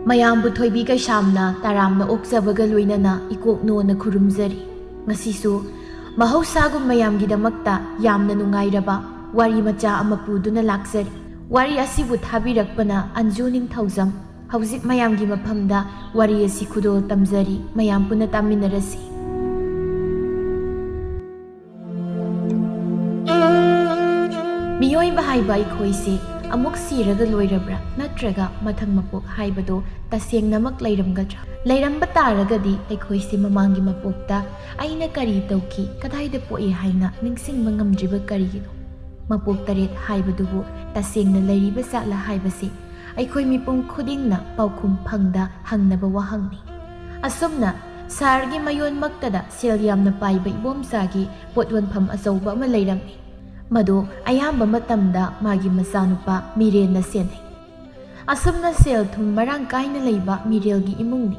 ꯃꯌꯥꯝꯕꯨ ꯊꯣꯏꯕꯤ ꯀꯩꯁꯥꯝꯅ ꯇꯔꯥꯝꯅ ꯑꯣꯛꯆꯕꯒ ꯂꯣꯏꯅꯅ ꯏꯀꯣꯛꯅꯣꯅ ꯈꯨꯔꯨꯝꯖꯔꯤ꯫ ꯉꯁꯤꯁꯨ ꯃꯍꯧꯁꯥꯒꯨꯝ ꯃꯌꯥꯝꯒꯤꯗꯃꯛꯇ ꯌꯥꯝꯅ ꯅꯨꯡꯉꯥꯏꯔꯕ ꯋꯥꯔꯤ ꯃꯆꯥ ꯑꯃ ꯄꯨꯗꯨꯅ ꯂꯥꯛꯆꯔꯤ꯫ ꯋꯥꯔꯤ ꯑꯁꯤꯕꯨ ꯊꯥꯕꯤꯔꯛꯄꯅ ꯑꯟꯖꯨ ꯅꯤꯡꯊꯧꯖꯝ꯫ ꯍꯧꯖꯤꯛ ꯃꯌꯥꯝꯒꯤ ꯃꯐꯝꯗ ꯋꯥꯔꯤ ꯑꯁꯤ ꯈꯨꯗꯣꯜ ꯇꯝꯖꯔꯤ꯫ ꯃꯌꯥꯝ ꯄꯨꯟꯅ ꯇꯥꯃꯤꯟꯅꯔꯁꯤ꯫ ꯃꯤꯑꯣꯏꯕ ꯍꯥꯏꯕ ꯑꯩꯈꯣꯏꯁꯦ ꯑꯃꯨꯛ ꯁꯤꯔꯒ ꯂꯣꯏꯔꯕ꯭ꯔꯥ ꯅꯠꯇ꯭ꯔꯒ ꯃꯊꯪ ꯃꯄꯣꯛ ꯍꯥꯏꯕꯗꯣ ꯇꯁꯦꯡꯅꯃꯛ ꯂꯩꯔꯝꯒꯗ꯭ꯔꯥ? ꯂꯩꯔꯝꯕ ꯇꯥꯔꯒꯗꯤ ꯑꯩꯈꯣꯏꯁꯦ ꯃꯃꯥꯡꯒꯤ ꯃꯄꯣꯛꯇ ꯑꯩꯅ ꯀꯔꯤ ꯇꯧꯈꯤ, ꯀꯗꯥꯏꯗ ꯄꯣꯛꯏ ꯍꯥꯏꯅ ꯅꯤꯡꯁꯤꯡꯕ ꯉꯝꯗ꯭ꯔꯤꯕ ꯀꯔꯤꯒꯤꯅꯣ? ꯃꯄꯣꯛ ꯇꯔꯦꯠ ꯍꯥꯏꯕꯗꯨꯕꯨ ꯇꯁꯦꯡꯅ ꯂꯩꯔꯤꯕ ꯖꯥꯠꯂꯥ ꯍꯥꯏꯕꯁꯤ ꯑꯩꯈꯣꯏ ꯃꯤꯄꯨꯝ ꯈꯨꯗꯤꯡꯅ ꯄꯥꯎꯈꯨꯝ ꯐꯪꯗ ꯍꯪꯅꯕ ꯋꯥꯍꯪꯅꯤ꯫ ꯑꯁꯨꯝꯅ ꯁꯍꯔꯒꯤ ꯃꯌꯣꯟꯃꯛꯇꯗ ꯁꯦꯜ ꯌꯥꯝꯅ ꯄꯥꯏꯕ ꯏꯕꯣꯝꯆꯥꯒꯤ ꯄꯣꯠ ꯌꯣꯟꯐꯝ ꯑꯆꯧꯕ ꯑꯃ ꯂꯩꯔꯝꯃꯤ꯫ ꯃꯗꯨ ꯑꯌꯥꯝꯕ ꯃꯇꯝꯗ ꯃꯥꯒꯤ ꯃꯆꯥꯅꯨꯄꯥ ꯃꯤꯔꯦꯜꯅ ꯁꯦꯟꯅꯩ꯫ ꯑꯁꯨꯝꯅ ꯁꯦꯜ ꯊꯨꯝ ꯃꯔꯥꯡ ꯀꯥꯏꯅ ꯂꯩꯕ ꯃꯤꯔꯦꯜꯒꯤ ꯏꯃꯨꯡꯅꯤ꯫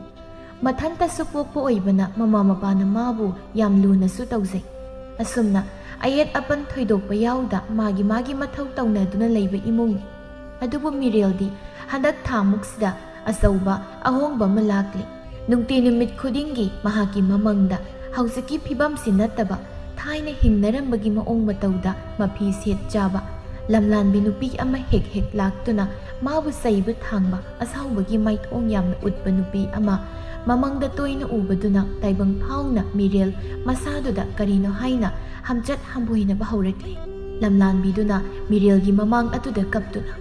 ꯃꯊꯟꯇꯁꯨ ꯄꯣꯛꯄ ꯑꯣꯏꯕꯅ ꯃꯃꯥ ꯃꯄꯥꯅ ꯃꯥꯕꯨ ꯌꯥꯝ ꯂꯨꯅꯁꯨ ꯇꯧꯖꯩ꯫ ꯑꯁꯨꯝꯅ ꯑꯌꯦꯠ ꯑꯄꯟ ꯊꯣꯏꯗꯣꯛꯄ ꯌꯥꯎꯗ ꯃꯥꯒꯤ ꯃꯊꯧ ꯇꯧꯅꯗꯨꯅ ꯂꯩꯕ ꯏꯃꯨꯡꯅꯤ꯫ ꯑꯗꯨꯕꯨ ꯃꯤꯔꯦꯜꯗꯤ ꯍꯟꯗꯛ ꯊꯥꯃꯨꯛꯁꯤꯗ ꯑꯆꯧꯕ ꯑꯍꯣꯡꯕ ꯑꯃ ꯂꯥꯛꯂꯤ꯫ ꯅꯨꯡꯇꯤ ꯅꯨꯃꯤꯠ ꯈꯨꯗꯤꯡꯒꯤ ꯃꯍꯥꯛꯀꯤ ꯃꯃꯪꯗ ꯍꯧꯖꯤꯛꯀꯤ ꯐꯤꯕꯝꯁꯤ ꯅꯠꯇꯕ ꯊꯥꯏꯅ ꯍꯤꯡꯅꯔꯝꯕꯒꯤ ꯃꯑꯣꯡ ꯃꯇꯧꯗ ꯃꯐꯤ ꯁꯦꯠ ꯆꯥꯕ ꯂꯝꯂꯥꯟꯕꯤ ꯅꯨꯄꯤ ꯑꯃ ꯍꯦꯛ ꯍꯦꯛ ꯂꯥꯛꯇꯨꯅ ꯃꯥꯕꯨ ꯆꯩꯕ ꯊꯥꯡꯕ ꯑꯁꯥꯎꯕꯒꯤ ꯃꯥꯏꯊꯣꯡ ꯌꯥꯝꯅ ꯎꯠꯄ ꯅꯨꯄꯤ ꯑꯃ ꯃꯃꯪꯗ ꯇꯣꯏꯅ ꯎꯕꯗꯨꯅ ꯇꯥꯏꯕꯪ ꯐꯥꯎꯅ ꯃꯤꯔꯦꯜ ꯃꯁꯥꯗꯨꯗ ꯀꯔꯤꯅꯣ ꯍꯥꯏꯅ ꯍꯝꯆꯠ ꯍꯝꯕꯣꯏꯅꯕ ꯍꯧꯔꯛꯂꯤ꯫ ꯂꯝꯂꯥꯟꯕꯤꯗꯨꯅ ꯃꯤꯔꯦꯜꯒꯤ ꯃꯃꯥꯡ ꯑꯗꯨꯗ ꯀꯞꯇꯨꯅ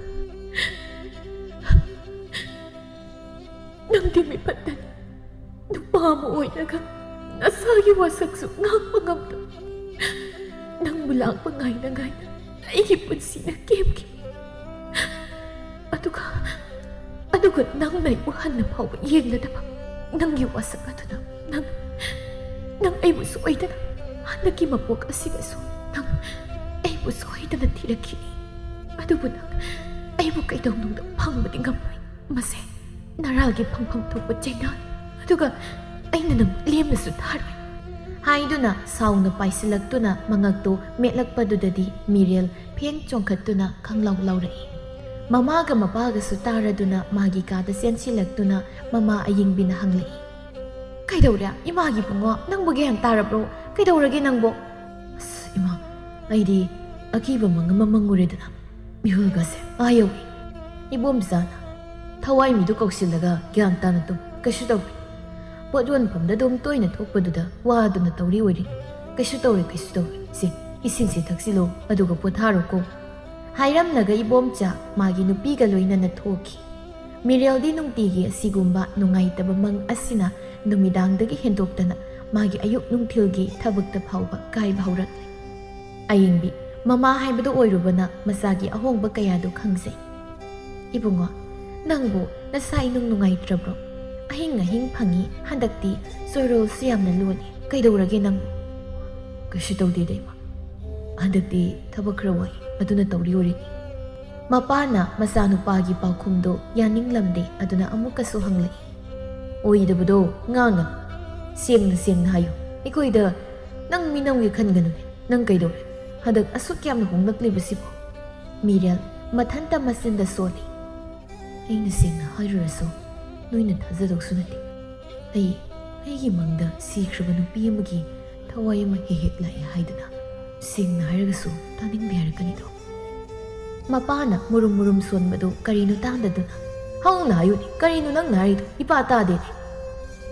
"ꯅꯪꯗꯤ ꯃꯤꯐꯠꯇꯅꯤ, ꯅꯨꯄꯥ ꯑꯃ ꯑꯣꯏꯔꯒ ꯅꯁꯥꯒꯤ ꯋꯥꯁꯛꯁꯨ ꯉꯥꯛꯄ ꯉꯝꯗ ꯅꯪꯕꯨ ꯂꯥꯛꯄ ꯉꯥꯏꯅ ꯑꯩꯒꯤ ꯄꯨꯟꯁꯤꯅ ꯀꯦꯝꯈꯤ꯫ ꯑꯗꯨꯒ ꯅꯪꯅ ꯑꯩꯕꯨ ꯍꯟꯅ ꯐꯥꯎꯕ ꯌꯦꯡꯂꯗꯕ ꯅꯪꯒꯤ ꯋꯥꯁꯛ ꯑꯗꯨꯅ ꯅꯪ ꯑꯩꯕꯨ ꯁꯣꯏꯗꯅ ꯍꯟꯗꯛꯀꯤ ꯃꯄꯣꯛ ꯑꯁꯤꯗꯁꯨ ꯅꯪ ꯑꯩꯕꯨ ꯁꯣꯏꯗꯅ ꯊꯤꯔꯛꯈꯤꯅꯤ꯫ ꯑꯗꯨꯕꯨ ꯅꯪ ꯑꯩꯕꯨ ꯀꯩꯗꯧꯅꯨꯡꯗ ꯐꯪꯕꯗꯤ ꯉꯝꯂꯣꯏ꯫ ꯃꯁꯦ ꯅꯔꯥꯜꯒꯤ ꯐꯪꯐꯝ ꯊꯣꯛꯄ ꯆꯩꯅꯥꯅꯤ, ꯑꯗꯨꯒ ꯑꯩꯅ ꯅꯪ ꯂꯦꯝꯅꯁꯨ ꯊꯥꯔꯣꯏ" ꯍꯥꯏꯗꯨꯅ ꯁꯥꯎꯅ ꯄꯥꯏꯁꯤꯜꯂꯛꯇꯨꯅ ꯃꯉꯛꯇꯨ ꯃꯦꯠꯂꯛꯄꯗꯨꯗꯗꯤ ꯃꯤꯔꯦꯜ ꯐꯦꯡ ꯆꯣꯡꯈꯠꯇꯨꯅ ꯈꯪꯂꯥꯎ ꯂꯥꯎꯔꯛꯏ꯫ ꯃꯃꯥꯒ ꯃꯄꯥꯒꯁꯨ ꯇꯥꯔꯗꯨꯅ ꯃꯥꯒꯤ ꯀꯥꯗ ꯆꯦꯟꯁꯤꯜꯂꯛꯇꯨꯅ ꯃꯃꯥ ꯑꯌꯤꯡꯕꯤꯅ ꯍꯪꯂꯛꯏ꯫ "ꯀꯩꯗꯧꯔꯦ ꯏꯃꯥꯒꯤ ꯕꯨꯡꯉꯣ, ꯅꯪꯕꯨ ꯒ꯭ꯌꯥꯟ ꯇꯥꯔꯕ꯭ꯔꯣ? ꯀꯩꯗꯧꯔꯒꯦ ꯅꯪꯕꯣ?" "ꯑꯁ ꯏꯃꯥ, ꯑꯩꯗꯤ ꯑꯀꯤꯕ ꯃꯪ ꯑꯃ ꯃꯪꯉꯨꯔꯦꯗꯅ ꯃꯤꯍꯨꯜꯒꯁꯦ ꯑꯥ ꯌꯧꯏ." ꯏꯕꯣꯝꯆꯥꯅ "ꯊꯋꯥꯏ ꯃꯤꯗꯨ ꯀꯧꯁꯤꯜꯂꯒ ꯒ꯭ꯌꯥꯟ ꯇꯥꯅ ꯇꯨꯝ, ꯀꯩꯁꯨ ꯇꯧꯔꯣꯏ. ꯄꯣꯠ ꯌꯣꯟꯐꯝꯗ ꯑꯗꯨꯝ ꯇꯣꯏꯅ ꯊꯣꯛꯄꯗꯨꯗ ꯋꯥꯗꯨꯅ ꯇꯧꯔꯤ ꯑꯣꯏꯔꯤ. ꯀꯩꯁꯨ ꯇꯧꯔꯣꯏ, ꯀꯩꯁꯨ ꯇꯧꯔꯣꯏ. ꯁꯤ ꯏꯁꯤꯡꯁꯤ ꯊꯛꯆꯤꯜꯂꯣ, ꯑꯗꯨꯒ ꯄꯣꯊꯥꯔꯣꯀꯣ." ꯍꯥꯏꯔꯝꯂꯒ ꯏꯕꯣꯝꯆꯥ ꯃꯥꯒꯤ ꯅꯨꯄꯤꯒ ꯂꯣꯏꯅꯅ ꯊꯣꯛꯈꯤ꯫ ꯃꯤꯔꯦꯜꯗꯤ ꯅꯨꯡꯇꯤꯒꯤ ꯑꯁꯤꯒꯨꯝꯕ ꯅꯨꯡꯉꯥꯏꯇꯕ ꯃꯪ ꯑꯁꯤꯅ ꯅꯨꯃꯤꯗꯥꯡꯗꯒꯤ ꯍꯦꯟꯗꯣꯛꯇꯅ ꯃꯥꯒꯤ ꯑꯌꯨꯛ ꯅꯨꯡꯊꯤꯜꯒꯤ ꯊꯕꯛꯇ ꯐꯥꯎꯕ ꯀꯥꯏꯕ ꯍꯧꯔꯛꯂꯤ꯫ ꯑꯌꯤꯡꯕꯤ ꯃꯃꯥ ꯍꯥꯏꯕꯗꯨ ꯑꯣꯏꯔꯨꯕꯅ ꯃꯆꯥꯒꯤ ꯑꯍꯣꯡꯕ ꯀꯌꯥꯗꯨ ꯈꯪꯖꯩ꯫ "ꯏꯕꯨꯡꯉꯣ, ꯅꯪꯕꯨ ꯅꯁꯥ ꯏꯅꯨꯡ ꯅꯨꯡꯉꯥꯏꯇ꯭ꯔꯕ꯭ꯔꯣ? ꯑꯍꯤꯡ ꯐꯪꯉꯤ, ꯍꯟꯗꯛꯇꯤ ꯆꯣꯏꯔꯣꯜꯁꯨ ꯌꯥꯝꯅ ꯂꯣꯜꯂꯤ. ꯀꯩꯗꯧꯔꯒꯦ ꯅꯪꯕꯨ?" "ꯀꯩꯁꯨ ꯇꯧꯗꯦꯗ ꯏꯃꯥ, ꯍꯟꯗꯛꯇꯤ ꯊꯕꯛ ꯈꯔ ꯋꯥꯏ, ꯑꯗꯨꯅ ꯇꯧꯔꯤ ꯑꯣꯏꯔꯤꯅꯤ." ꯃꯄꯥꯅ ꯃꯆꯥꯅꯨꯄꯥꯒꯤ ꯄꯥꯎꯈꯨꯝꯗꯣ ꯌꯥꯅꯤꯡꯂꯝꯗꯦ, ꯑꯗꯨꯅ ꯑꯃꯨꯛꯀꯁꯨ ꯍꯪꯂꯛꯏ꯫ "ꯑꯣꯏꯗꯕꯗꯣ ꯉꯥꯡꯒꯅꯨ, ꯁꯦꯡꯅ ꯍꯥꯏꯌꯨ. ꯑꯩꯈꯣꯏꯗ ꯅꯪ ꯃꯤꯅꯝꯒꯤ ꯈꯟꯒꯅꯨꯅꯦ. ꯅꯪ ꯀꯩꯗꯧꯔꯦ ꯍꯟꯗꯛ ꯑꯁꯨꯛ ꯌꯥꯝꯅ ꯍꯣꯡꯂꯛꯂꯤꯕꯁꯤꯕꯣ?" ꯃꯤꯔꯦꯜ ꯃꯊꯟꯇ ꯃꯆꯤꯟꯗ ꯁꯣꯜꯂꯤ꯫ "ꯑꯩꯅ ꯁꯦꯡꯅ ꯍꯥꯏꯔꯨꯔꯁꯨ ꯅꯣꯏꯅ ꯊꯥꯖꯗꯧꯁꯨ ꯅꯠꯇꯦ. ꯑꯩꯒꯤ ꯃꯪꯗ ꯁꯤꯈ꯭ꯔꯕ ꯅꯨꯄꯤ ꯑꯃꯒꯤ ꯊꯋꯥꯏ ꯑꯃ ꯍꯦꯛ ꯍꯦꯛ ꯂꯥꯛꯑꯦ ꯍꯥꯏꯗꯨꯅ ꯁꯦꯡꯅ ꯍꯥꯏꯔꯒꯁꯨ ꯇꯥꯅꯤꯡꯕ ꯌꯥꯔꯛꯀꯅꯤꯗꯣ." ꯃꯄꯥꯅ ꯃꯨꯔꯨꯝ ꯁꯣꯟꯕꯗꯨ ꯀꯔꯤꯅꯣ ꯇꯥꯗꯗꯨꯅ "ꯍꯧꯅ ꯍꯥꯏꯌꯨꯅꯦ, ꯀꯔꯤꯅꯣ ꯅꯪꯅ ꯍꯥꯏꯔꯤꯗꯣ? ꯏꯄꯥ ꯇꯥꯗꯦꯅꯦ."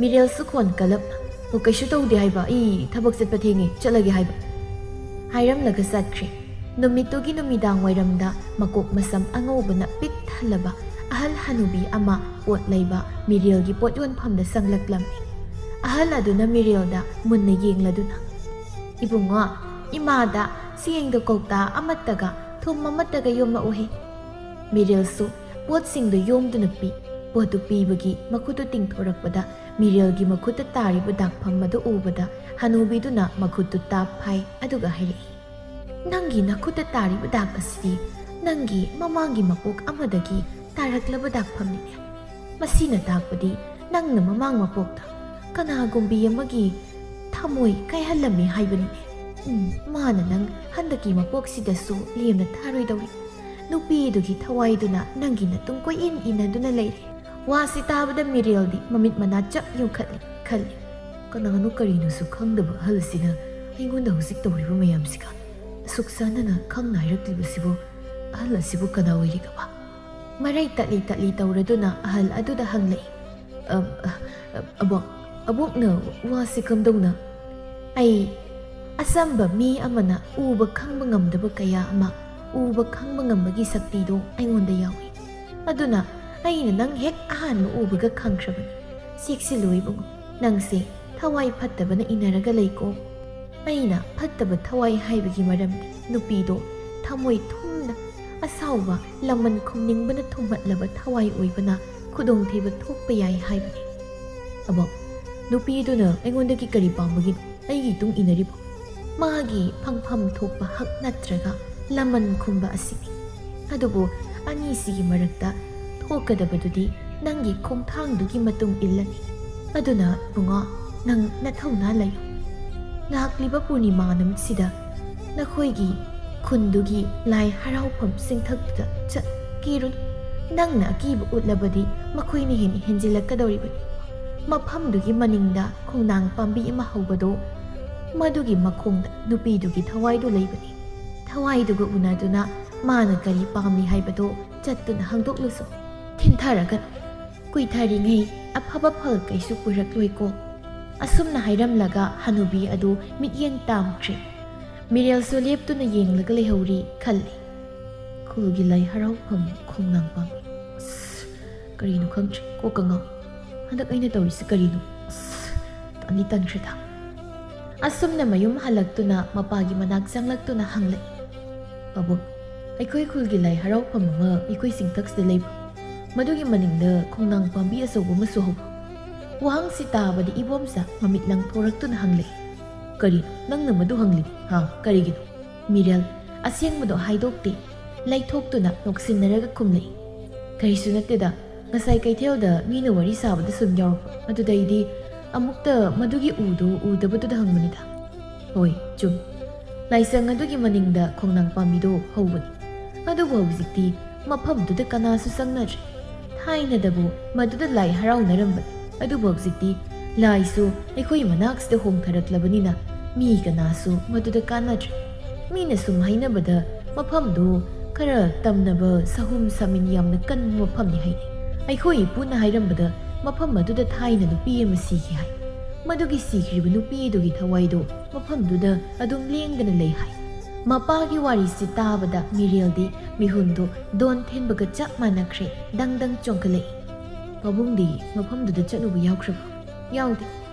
ꯃꯤꯔꯦꯜꯁꯨ ꯈꯣꯟ ꯀꯜꯂꯞꯅ "ꯀꯩꯁꯨ ꯇꯧꯗꯦ ꯍꯥꯏꯕ, ꯑꯩ ꯊꯕꯛ ꯆꯠꯄ ꯊꯦꯡꯉꯦ, ꯆꯠꯂꯒꯦ ꯍꯥꯏꯕ" ꯍꯥꯏꯔꯝꯂꯒ ꯆꯠꯈ꯭ꯔꯦ꯫ ꯅꯨꯃꯤꯠꯇꯨꯒꯤ ꯅꯨꯃꯤꯗꯥꯡ ꯋꯥꯏꯔꯝꯗ ꯃꯀꯣꯛ ꯃꯁꯝ ꯑꯉꯧꯕꯅ ꯄꯤꯛ ꯊꯜꯂꯕ ꯑꯍꯜ ꯍꯅꯨꯕꯤ ꯑꯃ ꯄꯣꯠ ꯂꯩꯕ ꯃꯤꯔꯦꯜꯒꯤ ꯄꯣꯠ ꯌꯣꯟꯐꯝꯗ ꯆꯪꯂꯛꯂꯝꯃꯤ꯫ ꯑꯍꯜ ꯑꯗꯨꯅ ꯃꯤꯔꯦꯜꯗ ꯃꯨꯟꯅ ꯌꯦꯡꯂꯗꯨꯅ "ꯏꯕꯨꯡꯉꯣ, ꯏꯃꯥꯗ ꯆꯦꯡꯗꯣ ꯀꯧꯇꯥ ꯑꯃꯠꯇꯒ ꯊꯨꯝ ꯑꯃꯠꯇꯒ ꯌꯣꯝꯂꯛꯎꯍꯦ." ꯃꯤꯔꯦꯜꯁꯨ ꯄꯣꯠꯁꯤꯡꯗꯨ ꯌꯣꯝꯗꯨꯅ ꯄꯤ꯫ ꯄꯣꯠꯇꯨ ꯄꯤꯕꯒꯤ ꯃꯈꯨꯠꯇꯨ ꯇꯤꯡꯊꯣꯔꯛꯄꯗ ꯃꯤꯔꯦꯜꯒꯤ ꯃꯈꯨꯠꯇ ꯇꯥꯔꯤꯕ ꯗꯥꯛꯐꯝ ꯑꯗꯨ ꯎꯕꯗ ꯍꯅꯨꯕꯤꯗꯨꯅ ꯃꯈꯨꯠꯇꯨ ꯇꯥꯞ ꯐꯥꯏ, ꯑꯗꯨꯒ ꯍꯥꯏꯔꯛꯏ꯫ "ꯅꯪꯒꯤ ꯅꯈꯨꯠꯇ ꯇꯥꯔꯤꯕ ꯗꯥꯛ ꯑꯁꯤꯗꯤ ꯅꯪꯒꯤ ꯃꯃꯥꯡꯒꯤ ꯃꯄꯣꯛ ꯑꯃꯗꯒꯤ ꯇꯥꯔꯛꯂꯕ ꯗꯥꯛꯐꯝꯅꯤꯅꯦ. ꯃꯁꯤꯅ ꯇꯥꯛꯄꯗꯤ ꯅꯪꯅ ꯃꯃꯥꯡ ꯃꯄꯣꯛꯇ ꯀꯅꯥꯒꯨꯝꯕꯤ ꯑꯃꯒꯤ ꯊꯃꯣꯏ ꯀꯥꯏꯍꯜꯂꯝꯃꯤ ꯍꯥꯏꯕꯅꯤ꯫ ꯃꯥꯅ ꯅꯪ ꯍꯟꯗꯛꯀꯤ ꯃꯄꯣꯛꯁꯤꯗꯁꯨ ꯂꯦꯝꯅ ꯊꯥꯔꯣꯏꯗꯧꯔꯤ꯫ ꯅꯨꯄꯤꯗꯨꯒꯤ ꯊꯋꯥꯏꯗꯨꯅ ꯅꯪꯒꯤ ꯅꯇꯨꯡ ꯀꯣꯏꯏꯟ ꯏꯟꯅꯗꯨꯅ ꯂꯩꯔꯤ꯫ ꯋꯥꯁꯤ ꯇꯥꯕꯗ ꯃꯤꯔꯦꯜꯗꯤ ꯃꯃꯤꯠ ꯃꯅꯥ ꯆꯞ ꯌꯨꯡꯈꯠꯂꯤ ꯈꯜꯂꯤ, ꯀꯅꯥꯅꯣ ꯀꯔꯤꯅꯣꯁꯨ ꯈꯪꯗꯕ ꯑꯍꯜꯁꯤꯅ ꯑꯩꯉꯣꯟꯗ ꯍꯧꯖꯤꯛ ꯇꯧꯔꯤꯕ ꯃꯌꯥꯝꯁꯤꯒ? ꯑꯁꯨꯛ ꯆꯥꯟꯅꯅ ꯈꯪꯅ ꯍꯥꯏꯔꯛꯂꯤꯕꯁꯤꯕꯨ ꯑꯍꯜ ꯑꯁꯤꯕꯨ ꯀꯅꯥ ꯑꯣꯏꯔꯤꯒꯕ? ꯃꯔꯩ ꯇꯠꯂꯤ ꯇꯠꯂꯤ ꯇꯧꯔꯗꯨꯅ ꯑꯍꯜ ꯑꯗꯨꯗ ꯍꯪꯂꯛꯏ, ꯑꯕꯣꯛꯅ ꯋꯥꯁꯤ ꯀꯝꯗꯧꯅ? ꯑꯩ ꯑꯆꯝꯕ ꯃꯤ ꯑꯃꯅ ꯎꯕ ꯈꯪꯕ ꯉꯝꯗꯕ ꯀꯌా ꯑꯃ ꯎꯕ ꯈꯪꯕ ꯉꯝꯕꯒꯤ ꯁꯛꯇꯤꯗꯣ ꯑꯩꯉꯣꯟꯗ ꯌꯥꯎꯏ꯫ ꯑꯗꯨꯅ ꯑꯩꯅ ꯅꯪ ꯍꯦꯛ ꯑꯍꯥꯟꯕ ꯎꯕꯒ ꯈꯪꯈ꯭ꯔꯕꯅꯤ꯫ ꯆꯦꯛꯁꯤꯜꯂꯨ ꯏꯕꯨꯡꯉꯣ, ꯅꯪꯁꯦ ꯊꯋꯥꯏ ꯐꯠꯇꯕꯅ ꯏꯟꯅꯔꯒ ꯂꯩꯀꯣ꯫ ꯑꯩꯅ ꯐꯠꯇꯕ ꯊꯋꯥꯏ ꯍꯥꯏꯕꯒꯤ ꯃꯔꯝꯗꯤ ꯅꯨꯄꯤꯗꯣ ꯊꯃꯣꯏ ꯊꯨꯝꯅ ꯑꯁꯥꯎꯕ ꯂꯃꯟ ꯈꯨꯝꯅꯤꯡꯕꯅ ꯊꯨꯝꯍꯠꯂꯕ ꯊꯋꯥꯏ ꯑꯣꯏꯕꯅ ꯈꯨꯗꯣꯡꯊꯤꯕ ꯊꯣꯛꯄ ꯌꯥꯏ ꯍꯥꯏꯕꯅꯤ꯫ ꯑꯕꯣꯛ, ꯅꯨꯄꯤꯗꯨꯅ ꯑꯩꯉꯣꯟꯗꯒꯤ ꯀꯔꯤ ꯄꯥꯝꯕꯒꯤꯅꯣ ꯑꯩꯒꯤ ꯏꯇꯨꯡ ꯏꯟꯅꯔꯤꯕꯣ? ꯃꯥꯒꯤ ꯐꯪꯐꯝ ꯊꯣꯛꯄ ꯍꯛ ꯅꯠꯇ꯭ꯔꯒ ꯂꯃꯟ ꯈꯨꯝꯕ ꯑꯁꯤꯅꯤ꯫ ꯑꯗꯨꯕꯨ ꯑꯅꯤꯁꯤꯒꯤ ꯃꯔꯛꯇ ꯊꯣꯛꯀꯗꯕꯗꯨꯗꯤ ꯅꯪꯒꯤ ꯈꯣꯡꯊꯥꯡꯗꯨꯒꯤ ꯃꯇꯨꯡ ꯏꯜꯂꯅꯤ꯫ ꯑꯗꯨꯅ ꯏꯕꯨꯡꯉꯣ, ꯅꯪ ꯅꯊꯧꯅꯥ ꯂꯩꯌꯨ꯫ ꯂꯥꯛꯂꯤꯕ ꯄꯨꯔꯅꯤꯃꯥ ꯅꯨꯃꯤꯠꯁꯤꯗ ꯅꯈꯣꯏꯒꯤ ꯈꯨꯟꯗꯨꯒꯤ ꯂꯥꯏ ꯍꯔꯥꯎꯐꯝ ꯆꯤꯡꯊꯛꯇꯨꯗ ꯆꯠꯀꯤꯔꯨꯅꯨ꯫ ꯅꯪꯅ ꯑꯀꯤꯕ ꯎꯠꯂꯕꯗꯤ ꯃꯈꯣꯏꯅ ꯍꯦꯟꯅ ꯍꯦꯟꯖꯤꯜꯂꯛꯀꯗꯧꯔꯤꯕꯅꯤ꯫ ꯃꯐꯝꯗꯨꯒꯤ ꯃꯅꯤꯡꯗ ꯈꯣꯡꯅꯥꯡ ꯄꯥꯝꯕꯤ ꯑꯃ ꯍꯧꯕꯗꯣ, ꯃꯗꯨꯒꯤ ꯃꯈꯣꯡꯗ ꯅꯨꯄꯤꯗꯨꯒꯤ ꯊꯋꯥꯏꯗꯨ ꯂꯩꯕꯅꯤ꯫ ꯊꯋꯥꯏꯗꯨꯒ ꯎꯅꯗꯨꯅ ꯃꯥꯅ ꯀꯔꯤ ꯄꯥꯝꯂꯤ ꯍꯥꯏꯕꯗꯣ ꯆꯠꯇꯨꯅ ꯍꯪꯗꯣꯛꯂꯨꯁꯨ꯫ ꯊꯤꯟꯊꯔꯒꯅꯨ, ꯀꯨꯏꯊꯔꯤꯉꯩ ꯑꯐꯕ ꯐꯜ ꯀꯩꯁꯨ ꯄꯨꯔꯛꯂꯣꯏꯀꯣ꯫ ꯑꯁꯨꯝꯅ ꯍꯥꯏꯔꯝꯂꯒ ꯍꯅꯨꯕꯤ ꯑꯗꯨ ꯃꯤꯠꯌꯦꯡ ꯇꯥꯝꯈ꯭ꯔꯦ꯫ ꯃꯤꯔꯦꯜꯁꯨ ꯂꯦꯞꯇꯨꯅ ꯌꯦꯡꯂꯒ ꯂꯩꯍꯧꯔꯤ ꯈꯜꯂꯤ꯫ ꯈꯨꯜꯒꯤ ꯂꯥꯏ ꯍꯔꯥꯎꯐꯝ ꯈꯣꯡꯅꯥꯡ ꯄꯥꯝꯕꯤ, ꯀꯔꯤꯅꯣ ꯈꯪꯗ꯭ꯔꯦ, ꯀꯣꯛꯀ ꯉꯥꯎ꯫ ꯍꯟꯗꯛ ꯑꯩꯅ ꯇꯧꯔꯤꯁꯤ ꯀꯔꯤꯅꯣ? ꯇꯟꯗꯤ ꯇꯟꯈ꯭ꯔꯦꯗ꯫ ꯑꯁꯨꯝꯅ ꯃꯌꯨꯝ ꯍꯜꯂꯛꯇꯨꯅ ꯃꯄꯥꯒꯤ ꯃꯅꯥꯛ ꯆꯪꯂꯛꯇꯨꯅ ꯍꯪꯂꯛꯏ, ꯑꯕꯣꯛ, ꯑꯩꯈꯣꯏ ꯈꯨꯜꯒꯤ ꯂꯥꯏ ꯍꯔꯥꯎꯐꯝ ꯑꯃ ꯑꯩꯈꯣꯏ ꯆꯤꯡꯊꯛꯁꯤꯗ ꯂꯩꯕ꯭ꯔꯣ? ꯃꯗꯨꯒꯤ ꯃꯅꯤꯡꯗ ꯈꯣꯡꯅꯥꯡ ꯄꯥꯝꯕꯤ ꯑꯆꯧꯕ ꯑꯃꯁꯨ ꯍꯧꯕ꯭ꯔꯣ? ꯋꯥꯍꯪꯁꯤ ꯇꯥꯕꯗ ꯏꯕꯣꯝꯆꯥ ꯃꯃꯤꯠ ꯂꯪꯊꯣꯔꯛꯇꯨꯅ ꯍꯪꯂꯛꯏ, ꯀꯔꯤꯅꯣ ꯅꯪꯅ ꯃꯗꯨ ꯍꯪꯂꯤꯕ? ꯀꯔꯤꯒꯤꯅꯣ? ꯃꯤꯔꯦꯜ ꯑꯁꯦꯡꯕꯗꯣ ꯍꯥꯏꯗꯣꯛꯇꯦ ꯂꯩꯊꯣꯛꯇꯨꯅ ꯅꯣꯛꯁꯤꯟꯅꯔꯒ ꯈꯨꯝꯂꯛꯏ, ꯀꯔꯤꯁꯨ ꯅꯠꯇꯦꯗ, ꯉꯁꯥꯏ ꯀꯩꯊꯦꯜꯗ ꯃꯤꯅ ꯋꯥꯔꯤ ꯁꯥꯕꯗ ꯁꯨꯝ ꯌꯥꯎꯔꯛꯄ, ꯑꯗꯨꯗꯩꯗꯤ ꯑꯃꯨꯛꯇ ꯃꯗꯨꯒꯤ ꯎꯗꯣ ꯎꯗꯕꯗꯨꯗ ꯍꯪꯕꯅꯤꯗ꯫ ꯍꯣꯏ ꯆꯨꯝ, ꯂꯥꯏꯁꯪ ꯑꯗꯨꯒꯤ ꯃꯅꯤꯡꯗ ꯈꯣꯡꯅꯥꯡ ꯄꯥꯝꯕꯤꯗꯣ ꯍꯧꯕꯅꯤ꯫ ꯑꯗꯨꯕꯨ ꯍꯧꯖꯤꯛꯇꯤ ꯃꯐꯝꯗꯨꯗ ꯀꯅꯥꯁꯨ ꯆꯪꯅꯗ꯭ꯔꯦ꯫ ꯊꯥꯏꯅꯗꯕꯨ ꯃꯗꯨꯗ ꯂꯥꯏ ꯍꯔꯥꯎꯅꯔꯝꯕꯅꯤ꯫ ꯑꯗꯨꯕꯨ ꯍꯧꯖꯤꯛꯇꯤ ꯂꯥꯏꯁꯨ ꯑꯩꯈꯣꯏ ꯃꯅꯥꯛꯁꯤꯗ ꯍꯣꯡꯊꯔꯛꯂꯕꯅꯤꯅ ꯃꯤ ꯀꯅꯥꯁꯨ ꯃꯗꯨꯗ ꯀꯥꯟꯅꯗ꯭ꯔꯦ꯫ ꯃꯤꯅ ꯁꯨꯝ ꯍꯥꯏꯅꯕꯗ ꯃꯐꯝꯗꯨ ꯈꯔ ꯇꯝꯅꯕ ꯁꯍꯨꯝ ꯁꯥꯃꯤꯟ ꯌꯥꯝꯅ ꯀꯟꯕ ꯃꯐꯝꯅꯤ ꯍꯥꯏꯅꯩ꯫ ꯑꯩꯈꯣꯏ ꯏꯄꯨꯅ ꯍꯥꯏꯔꯝꯕꯗ ꯃꯐꯝ ꯑꯗꯨꯗ ꯊꯥꯏꯅ ꯅꯨꯄꯤ ꯑꯃ ꯁꯤꯈꯤ ꯍꯥꯏ꯫ ꯃꯗꯨꯒꯤ ꯁꯤꯈ꯭ꯔꯤꯕ ꯅꯨꯄꯤꯗꯨꯒꯤ ꯊꯋꯥꯏꯗꯣ ꯃꯐꯝꯗꯨꯗ ꯑꯗꯨꯝ ꯂꯦꯡꯗꯅ ꯂꯩ ꯍꯥꯏ꯫ ꯃꯄꯥꯒꯤ ꯋꯥꯔꯤꯁꯤ ꯇꯥꯕꯗ ꯃꯤꯔꯦꯜꯗꯤ ꯃꯤꯍꯨꯟꯗꯣ ꯗꯣꯟ ꯊꯤꯟꯕꯒ ꯆꯞ ꯃꯥꯟꯅꯈ꯭ꯔꯦ ꯗꯪꯗꯪ ꯆꯣꯡꯈꯠꯂꯛꯏ꯫ ꯄꯥꯕꯨꯡꯗꯤ ꯃꯐꯝꯗꯨꯗ ꯆꯠꯂꯨꯕ ꯌꯥꯎꯈ꯭ꯔꯕꯣ? ꯌꯥꯎꯗꯦ,